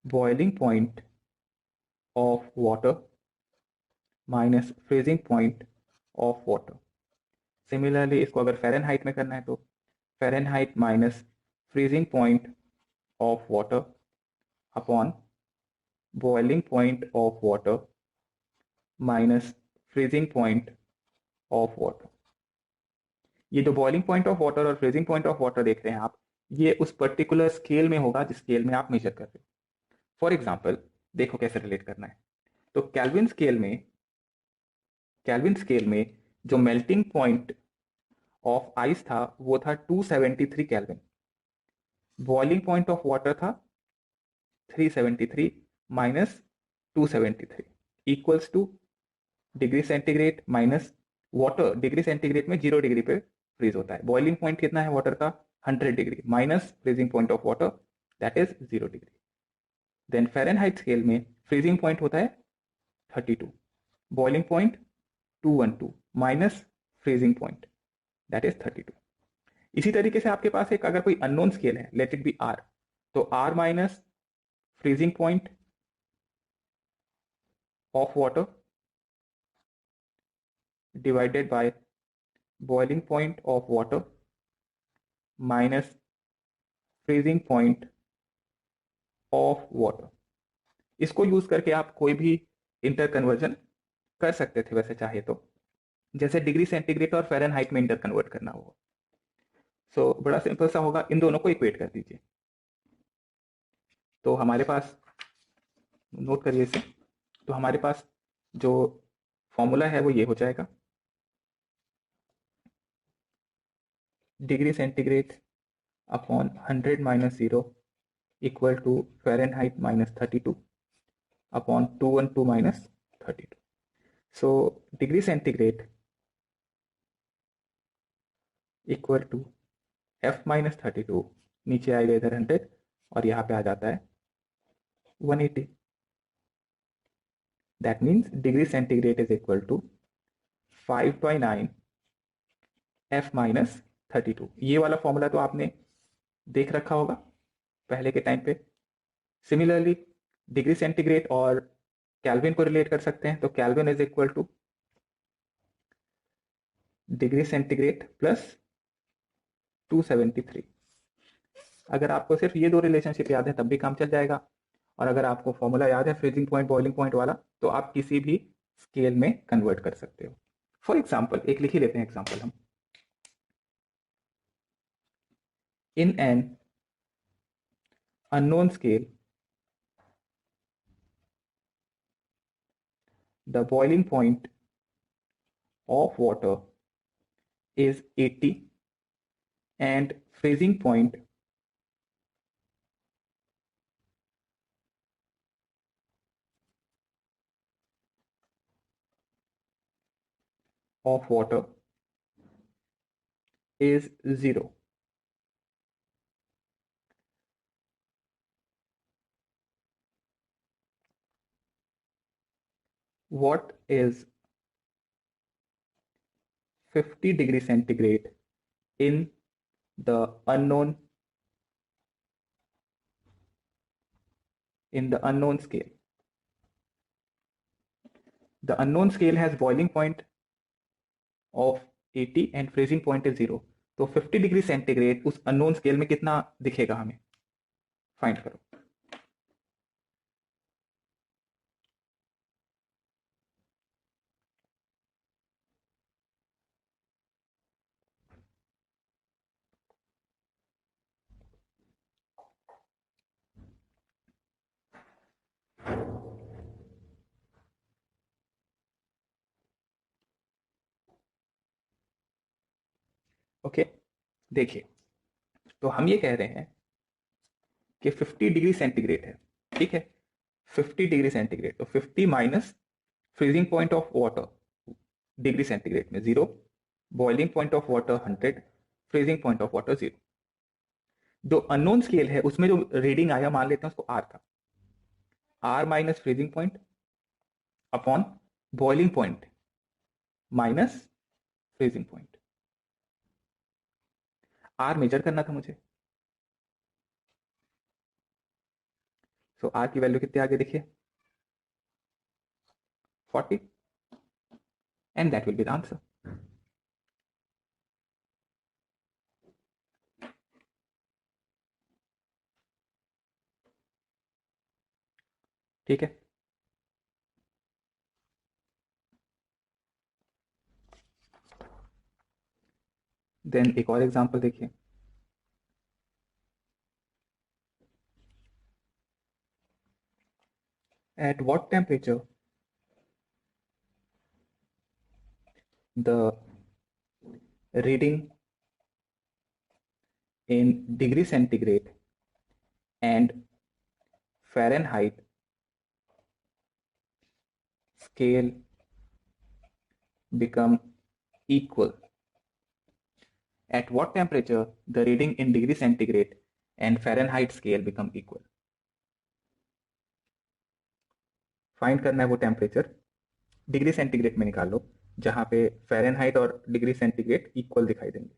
boiling point of water minus freezing point of water. Similarly इसको अगर Fahrenheit में करना है तो Fahrenheit minus freezing point of water upon boiling point of water minus freezing point of water. ये जो boiling point of water और freezing point of water देख रहे हैं आप, ये उस पर्टिकुलर स्केल में होगा जिस स्केल में आप मेजर कर रहे हो। फॉर एग्जाम्पल देखो कैसे रिलेट करना है। तो कैल्विन स्केल में जो मेल्टिंग पॉइंट ऑफ आइस था वो था 273 kelvin. Boiling point of water था 373 minus 273 equals two degree centigrade minus water. Degree centigrade में 0 डिग्री पे फ्रीज होता है। बॉइलिंग पॉइंट कितना है वाटर का 100 degree minus freezing point of water that is 0 degree. Then Fahrenheit scale में freezing point होता है 32, boiling point 212 minus freezing point that is 32। इसी तरीके से आपके पास एक अगर कोई अननोन स्केल है, लेट इट बी आर, तो R minus freezing point of water divided by boiling point of water minus freezing point of water. इसको यूज करके आप कोई भी इंटर कन्वर्जन कर सकते थे वैसे चाहे तो, जैसे डिग्री सेंटीग्रेड और फ़ारेनहाइट में इंटर कन्वर्ट करना हो। सो बड़ा सिंपल सा होगा, इन दोनों को इक्वेट कर दीजिए। तो हमारे पास, नोट करिए इसे, तो हमारे पास जो फॉर्मूला है वो ये हो जाएगा, degree centigrade upon 100 minus 0 equal to Fahrenheit minus 32 upon 212 minus 32। So degree centigrade equal to f minus 32, नीचे आएगा इधर 100 और यहाँ पे आ जाता है 180। That means degree centigrade is equal to 5/9 f minus 32। ये वाला फॉर्मूला तो आपने देख रखा होगा पहले के टाइम पे। सिमिलरली डिग्री सेंटीग्रेड और केल्विन को रिलेट कर सकते हैं, तो kelvin is equal two degree centigrade plus 273। अगर आपको सिर्फ ये दो रिलेशनशिप याद है तब भी काम चल जाएगा, और अगर आपको फॉर्मूला याद है फ्रीजिंग पॉइंट बॉइलिंग पॉइंट वाला, तो आप किसी भी स्केल में कन्वर्ट कर सकते हो। फॉर एग्जाम्पल एक लिख ही लेते हैं एग्जाम्पल हम। In an unknown scale the boiling point of water is 80 and freezing point of water is 0. What is 50 degree centigrade in the unknown scale? The unknown scale has boiling point of 80 and freezing point is 0. तो 50 degree centigrade उस unknown scale में कितना दिखेगा हमें, find करो। Okay देखिए, तो हम ये कह रहे हैं कि 50 डिग्री सेंटीग्रेड है, ठीक है, 50 डिग्री सेंटीग्रेड, तो 50 minus freezing point of water degree centigrade में 0, boiling point of water 100, freezing point of water 0। जो अननोन स्केल है उसमें जो रीडिंग आया मान लेते हैं उसको आर था, R minus freezing point upon boiling point minus freezing point. R measure करना था मुझे, सो आर की वैल्यू कितने आगे देखिए 40, and that will be the answer. ठीक है, देन एक और एग्जांपल देखिए। At what temperature the reading in degree centigrade and Fahrenheit scale become equal? At what temperature the reading in degree centigrade and Fahrenheit scale become equal? Find करना है वो temperature, degree centigrade में निकाल लो जहां पे Fahrenheit और degree centigrade equal दिखाई देंगे।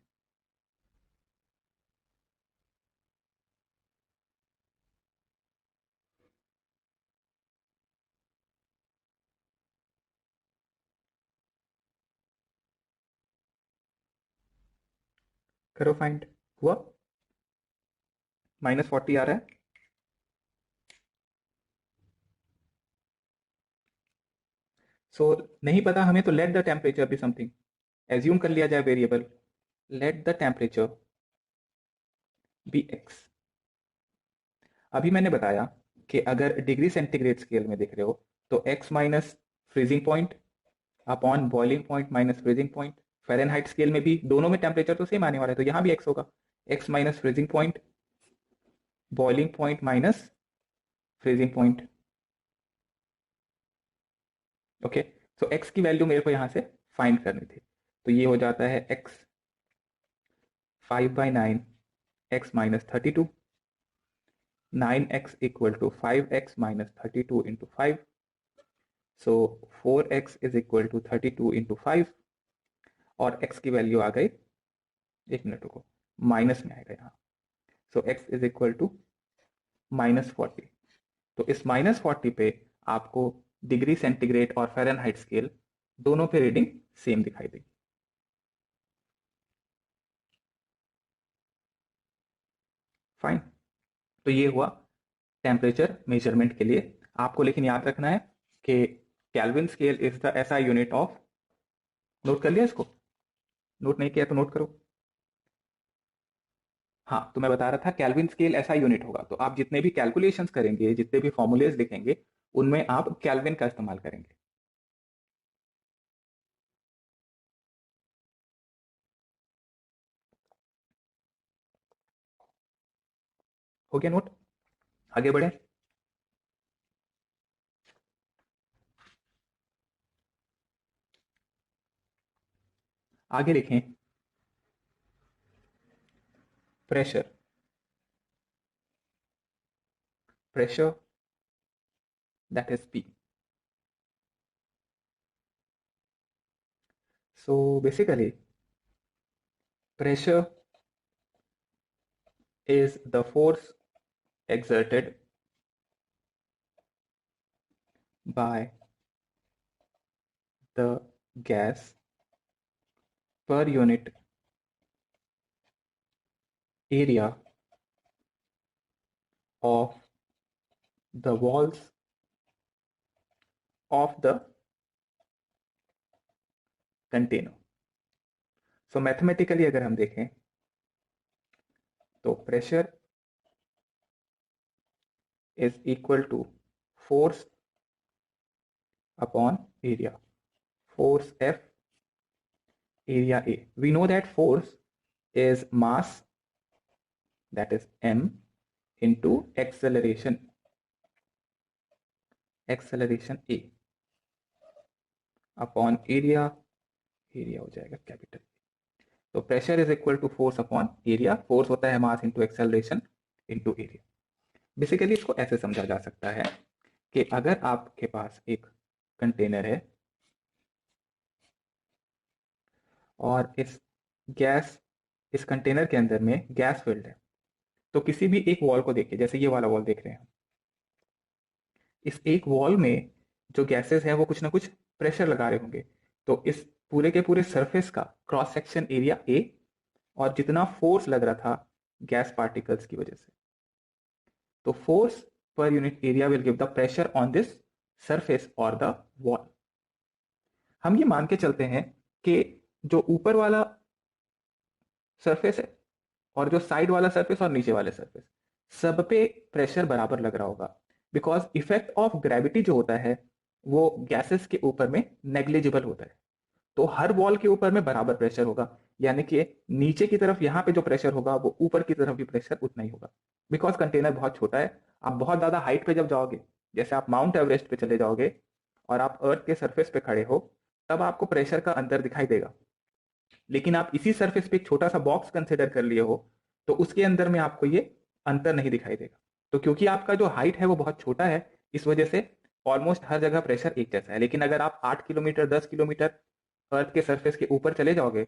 करो फाइंड, हुआ -40 आ रहा है। सो नहीं पता हमें तो let the temperature be something, assume कर लिया जाए variable, let the temperature be X. अभी मैंने बताया कि अगर डिग्री सेंटीग्रेड स्केल में देख रहे हो तो x minus freezing point upon boiling point minus freezing point, Fahrenheit scale में भी दोनों में टेम्परेचर तो सेम आने वाला है, तो यहाँ भी x होगा, x minus freezing point boiling point minus freezing point. Okay, so x की वैल्यू मेरे को यहाँ से फाइंड करनी थी, तो ये हो जाता है x 5/9 x minus 32, 9x equal to 5x minus 32 into 5, सो 4x is equal to 32 into 5, और x की वैल्यू आ गई, एक मिनट रुको, माइनस में आएगा यहाँ, सो x इज इक्वल टू -40। तो इस -40 पे आपको डिग्री सेंटीग्रेड और फ़ारेनहाइट स्केल दोनों पे रीडिंग सेम दिखाई देगी। फाइन, तो ये हुआ टेम्परेचर मेजरमेंट के लिए। आपको लेकिन याद रखना है कि kelvin scale is the SI unit of, note कर लिया इसको, नोट नहीं किया तो नोट करो। हाँ, तो मैं बता रहा था केल्विन स्केल ऐसा यूनिट होगा, तो आप जितने भी कैलकुलेशंस करेंगे, जितने भी फॉर्मूलेज लिखेंगे, उनमें आप केल्विन का इस्तेमाल करेंगे। हो गया नोट, आगे बढ़े। आगे लिखें pressure, pressure, that is P. So basically pressure is the force exerted by the gas per unit area of the walls of the container. So mathematically अगर हम देखें तो pressure is equal to force upon area, force F, area A. We know that force is mass, that is M, into acceleration A upon area, area हो जाएगा capital. तो pressure is equal to force upon area, force होता है mass into acceleration into area. Basically इसको ऐसे समझा जा सकता है कि अगर आपके पास एक कंटेनर है और इस कंटेनर के अंदर में गैस फिल्ड है, तो किसी भी एक वॉल को देखिए, जैसे ये वाला वॉल देख रहे हैं, इस एक वॉल में जो गैसेस है वो कुछ ना कुछ प्रेशर लगा रहे होंगे। तो इस पूरे के पूरे सरफेस का क्रॉस सेक्शन एरिया ए, और जितना फोर्स लग रहा था गैस पार्टिकल्स की वजह से, तो force per unit area will give the pressure on this surface और द वॉल। हम ये मान के चलते हैं कि जो ऊपर वाला सरफेस है और जो साइड वाला सरफेस और नीचे वाले सरफेस, सब पे प्रेशर बराबर लग रहा होगा, बिकॉज इफेक्ट ऑफ ग्रेविटी जो होता है वो गैसेस के ऊपर में नेग्लिजिबल होता है। तो हर वॉल के ऊपर में बराबर प्रेशर होगा, यानी कि नीचे की तरफ यहाँ पे जो प्रेशर होगा वो ऊपर की तरफ भी प्रेशर उतना ही होगा, बिकॉज कंटेनर बहुत छोटा है। आप बहुत ज्यादा हाइट पे जब जाओगे, जैसे आप माउंट एवरेस्ट पे चले जाओगे और आप अर्थ के सरफेस पे खड़े हो, तब आपको प्रेशर का अंतर दिखाई देगा। लेकिन आप इसी सरफेस पे एक छोटा सा बॉक्स कंसिडर कर लिए हो, तो उसके अंदर में आपको ये अंतर नहीं दिखाई देगा। तो क्योंकि आपका जो हाइट है वो बहुत छोटा है, इस वजह से ऑलमोस्ट हर जगह प्रेशर एक जैसा है। लेकिन अगर आप 8 किलोमीटर 10 किलोमीटर अर्थ के सरफेस के ऊपर चले जाओगे,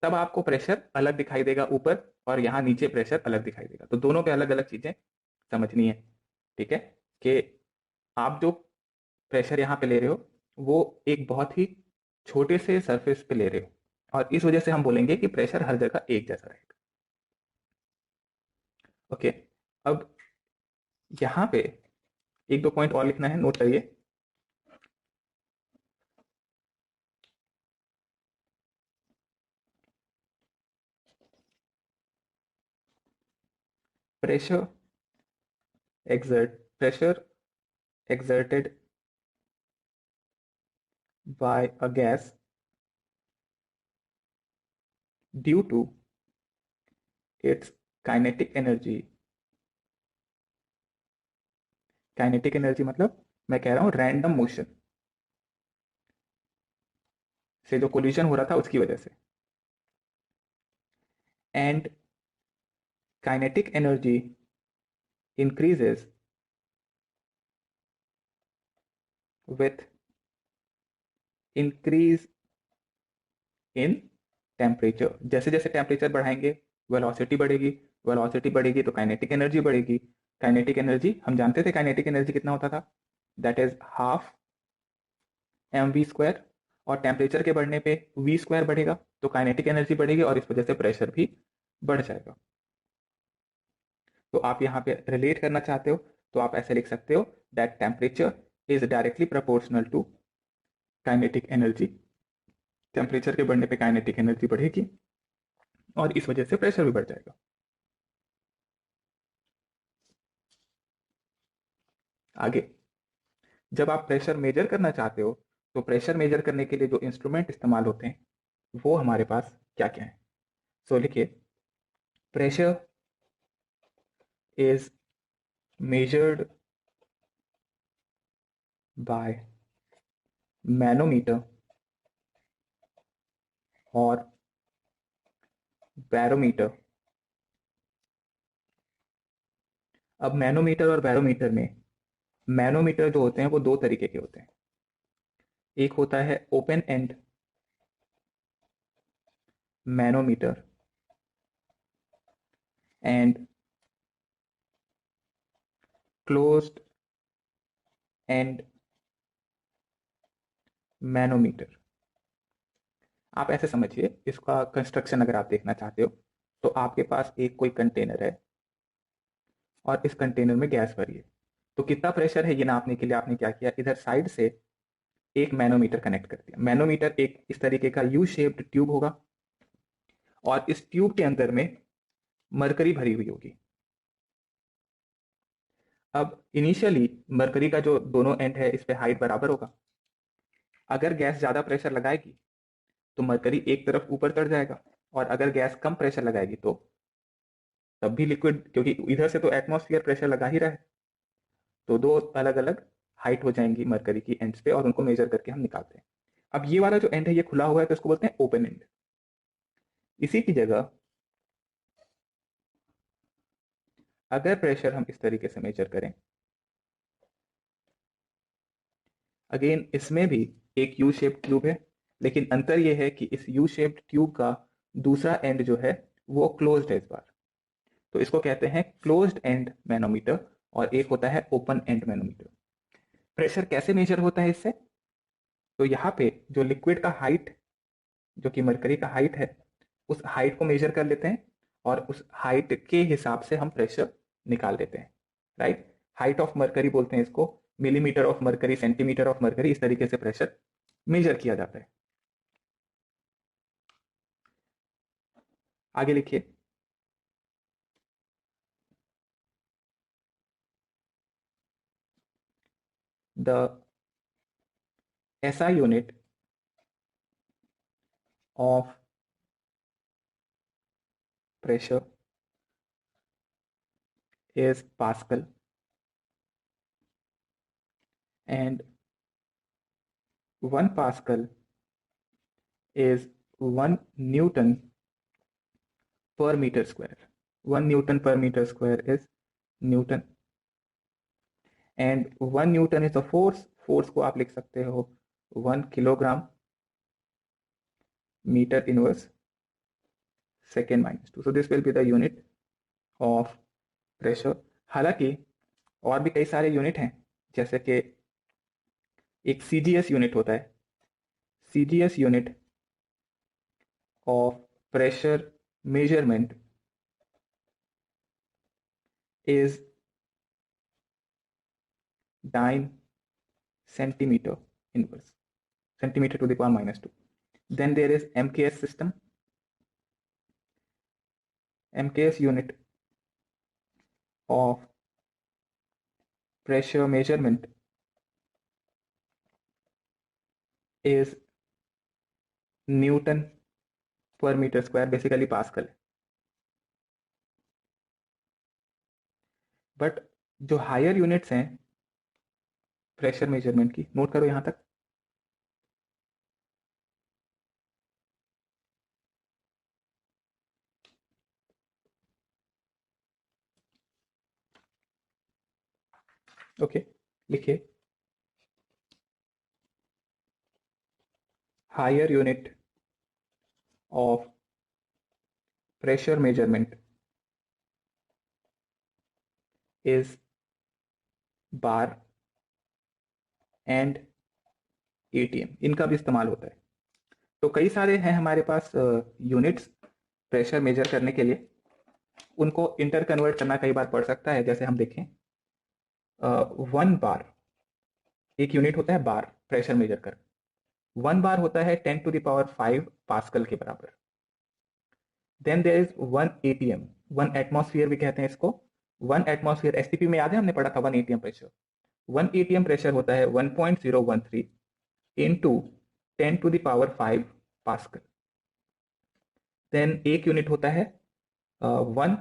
तब आपको प्रेशर अलग दिखाई देगा ऊपर, और यहाँ नीचे प्रेशर अलग दिखाई देगा। तो दोनों पे अलग अलग चीजें समझनी है, ठीक है, कि आप जो प्रेशर यहाँ पे ले रहे हो वो एक बहुत ही छोटे से सरफेस पे ले रहे हो, और इस वजह से हम बोलेंगे कि प्रेशर हर जगह एक जैसा रहेगा। ओके, अब यहाँ पे एक दो पॉइंट और लिखना है, नोट करिए। Pressure pressure exerted by a gas due to its kinetic energy। Kinetic energy मतलब मैं कह रहा हूं रैंडम मोशन से जो कोलिजन हो रहा था उसकी वजह से। And kinetic energy increases with increase in temperature. जैसे जैसे टेम्परेचर बढ़ाएंगे वेलोसिटी बढ़ेगी, वेलोसिटी बढ़ेगी तो काइनेटिक एनर्जी बढ़ेगी। काइनेटिक एनर्जी हम जानते थे, काइनेटिक एनर्जी कितना होता था, दैट इज हाफ mv²। और टेम्परेचर के बढ़ने पे v² बढ़ेगा, तो काइनेटिक एनर्जी बढ़ेगी और इस वजह से प्रेशर भी बढ़ जाएगा। तो आप यहाँ पे रिलेट करना चाहते हो तो आप ऐसे लिख सकते हो that temperature is directly proportional to kinetic energy. Temperature के बढ़ने पे काइनेटिक एनर्जी बढ़ेगी और इस वजह से प्रेशर भी बढ़ जाएगा। आगे, जब आप प्रेशर मेजर करना चाहते हो तो प्रेशर मेजर करने के लिए जो इंस्ट्रूमेंट इस्तेमाल होते हैं वो हमारे पास क्या क्या है। सो लिखिए, pressure is measured by manometer और बैरोमीटर। अब मैनोमीटर और बैरोमीटर में, मैनोमीटर जो होते हैं वो दो तरीके के होते हैं। एक होता है open and manometer and closed end manometer. आप ऐसे समझिए, इसका कंस्ट्रक्शन अगर आप देखना चाहते हो तो आपके पास एक कोई कंटेनर है और इस कंटेनर में गैस भरी है। तो कितना प्रेशर है ये नापने के लिए आपने क्या किया, इधर साइड से एक मैनोमीटर कनेक्ट कर दिया। मैनोमीटर एक इस तरीके का यू शेप्ड ट्यूब होगा और इस ट्यूब के अंदर में मरकरी भरी हुई होगी। अब इनिशियली मरकरी का जो दोनों एंड है इस पे हाइट बराबर होगा। अगर गैस ज्यादा प्रेशर लगाएगी तो मरकरी एक तरफ ऊपर चढ़ जाएगा, और अगर गैस कम प्रेशर लगाएगी तो तब भी लिक्विड, क्योंकि इधर से तो एटमॉस्फेयर प्रेशर लगा ही रहा है, तो दो अलग अलग हाइट हो जाएंगी मरकरी की एंड्स पे, और उनको मेजर करके हम निकालते हैं। अब ये वाला जो एंड है ये खुला हुआ है, तो इसको बोलते हैं ओपन एंड। इसी की जगह अगर प्रेशर हम इस तरीके से मेजर करें, अगेन इसमें भी एक यू शेप्ड ट्यूब है, लेकिन अंतर यह है कि इस यू शेप्ड ट्यूब का दूसरा एंड जो है वो क्लोज्ड है इस बार, तो इसको कहते हैं क्लोज्ड एंड मैनोमीटर, और एक होता है ओपन एंड मैनोमीटर। प्रेशर कैसे मेजर होता है इससे? तो यहाँ पे जो लिक्विड का हाइट, जो कि मरकरी का हाइट है, उस हाइट को मेजर कर लेते हैं, और उस हाइट के हिसाब से हम प्रेशर निकाल लेते हैं, राइट। हाइट ऑफ मरकरी बोलते हैं इसको, millimetre of mercury, centimetre of mercury, इस तरीके से प्रेशर मेजर किया जाता है। आगे लिखिए। The SI unit of pressure is Pascal, and 1 Pascal is 1 Newton per meter square. 1 Newton per meter square is Newton, and 1 Newton is the force. Force को आप लिख सकते हो 1 kilogram meter inverse second minus 2. So this will be the unit of pressure. हालांकि और भी कई सारे यूनिट हैं, जैसे कि एक CGS यूनिट होता है, CGS unit of pressure measurement is dyne centimeter inverse, centimeter to the power minus 2. Then there is MKS system. MKS unit of pressure measurement is Newton per meter square, basically Pascal. But जो higher units हैं pressure measurement की, note करो यहां तक। Okay, लिखिए। Higher unit of pressure measurement is bar and ATM, इनका भी इस्तेमाल होता है। तो कई सारे हैं हमारे पास यूनिट्स प्रेशर मेजर करने के लिए, उनको इंटर कन्वर्ट करना कई बार पड़ सकता है। जैसे हम देखें, 1 बार एक यूनिट होता है, बार प्रेशर मेजर कर। 1 बार होता है 10 टू द पावर 5 पास्कल के बराबर। Then there is 1 ATM, 1 atmosphere भी कहते हैं इसको। 1 एटमॉस्फेयर STP में याद है हमने पढ़ा था 1 ATM प्रेशर। 1 ATM प्रेशर होता है 1.013 into 10 to the power 5 pascal. Then एक यूनिट होता है 1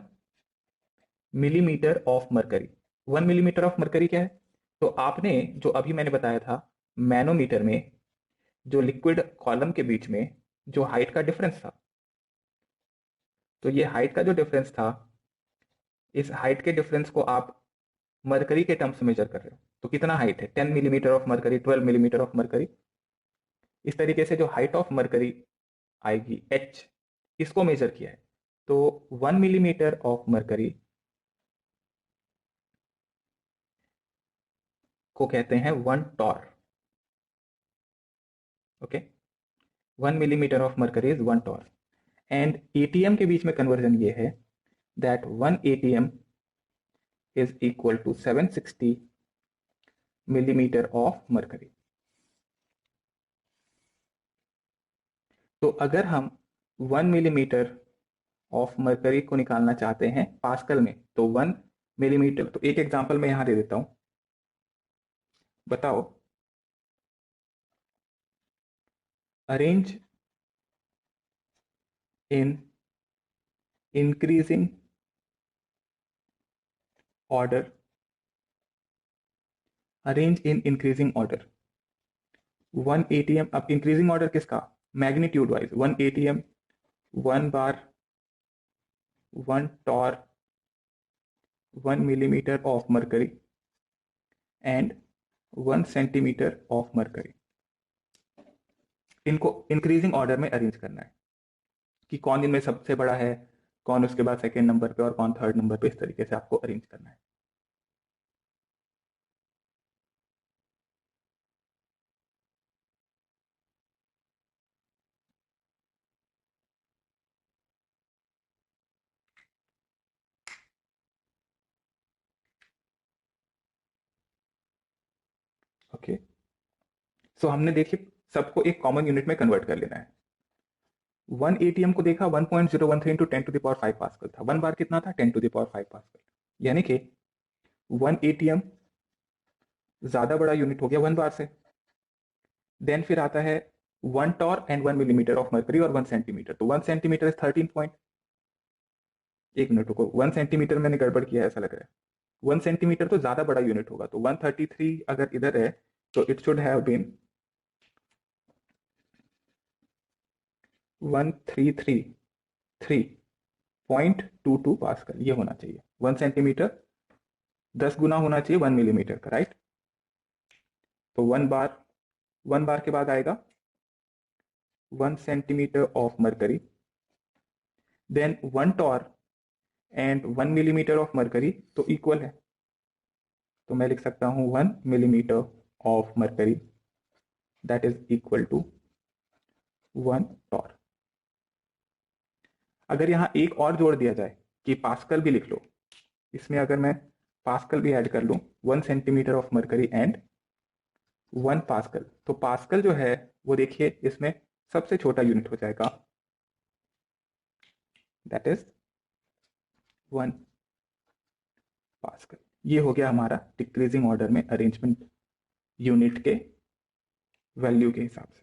millimetre of mercury. 1 millimetre of mercury क्या है? तो आपने जो अभी मैंने बताया था मैनोमीटर में, जो लिक्विड कॉलम के बीच में जो हाइट का डिफरेंस था, तो ये हाइट का जो डिफरेंस था, इस हाइट के डिफरेंस को आप मरकरी के टर्म्स में मेजर कर रहे हो। तो कितना हाइट है? 10 millimetre of mercury, 12 millimetre of mercury. इस तरीके से जो हाइट ऑफ मरकरी आएगी H, इसको मेजर किया है। तो 1 मिलीमीटर ऑफ मरकरी को कहते हैं 1 torr. Okay, 1 millimetre of mercury is 1 torr. And ATM के बीच में कन्वर्जन ये है that 1 ATM is equal to 760 millimetre of mercury. तो अगर हम 1 मिलीमीटर ऑफ मरकरी को निकालना चाहते हैं पास्कल में, तो 1 मिलीमीटर, तो एक एग्जांपल मैं यहां दे देता हूं। बताओ, arrange in increasing order, arrange in increasing order. 1 atm, अब इंक्रीजिंग ऑर्डर किसका, magnitude wise, 1 atm, 1 bar, 1 torr, 1 millimeter of mercury and 1 centimeter of mercury. इनको इंक्रीजिंग ऑर्डर में अरेंज करना है कि कौन इनमें सबसे बड़ा है, कौन उसके बाद सेकेंड नंबर पे और कौन थर्ड नंबर पे, इस तरीके से आपको अरेंज करना है. ओके, सो हमने देखिए सबको एक कॉमन यूनिट में कन्वर्ट कर लेना है. 1 atm को देखा 1.013 into 10 to the power 5 pascal था. 1 बार कितना था, 10 टू द पावर 5 पास्कल, यानी कि 1 atm ज्यादा बड़ा यूनिट हो गया 1 बार से. देन फिर आता है 1 torr and 1 millimetre of mercury और 1 सेंटीमीटर. तो 1 सेंटीमीटर इज 13 पॉइंट, एक मिनट रुको, 1 सेंटीमीटर मैंने गड़बड़ किया है ऐसा लग रहा है. 1 सेंटीमीटर तो ज्यादा बड़ा यूनिट होगा, तो 133 अगर इधर है तो it should have been 1333.22 pascal, ये होना चाहिए. 1 सेंटीमीटर 10 गुना होना चाहिए 1 मिलीमीटर का, राइट. तो 1 बार के बाद आएगा 1 centimetre of mercury, then 1 torr and 1 millimetre of mercury तो इक्वल है, तो मैं लिख सकता हूं 1 millimetre of mercury that is equal to 1 torr. अगर यहां एक और जोड़ दिया जाए कि पास्कल भी लिख लो, इसमें अगर मैं पास्कल भी ऐड कर लूं, 1 centimetre of mercury and 1 pascal, तो पास्कल जो है वो देखिए इसमें सबसे छोटा यूनिट हो जाएगा, दैट इज 1 पास्कल. ये हो गया हमारा डिक्रीजिंग ऑर्डर में अरेंजमेंट यूनिट के वैल्यू के हिसाब से.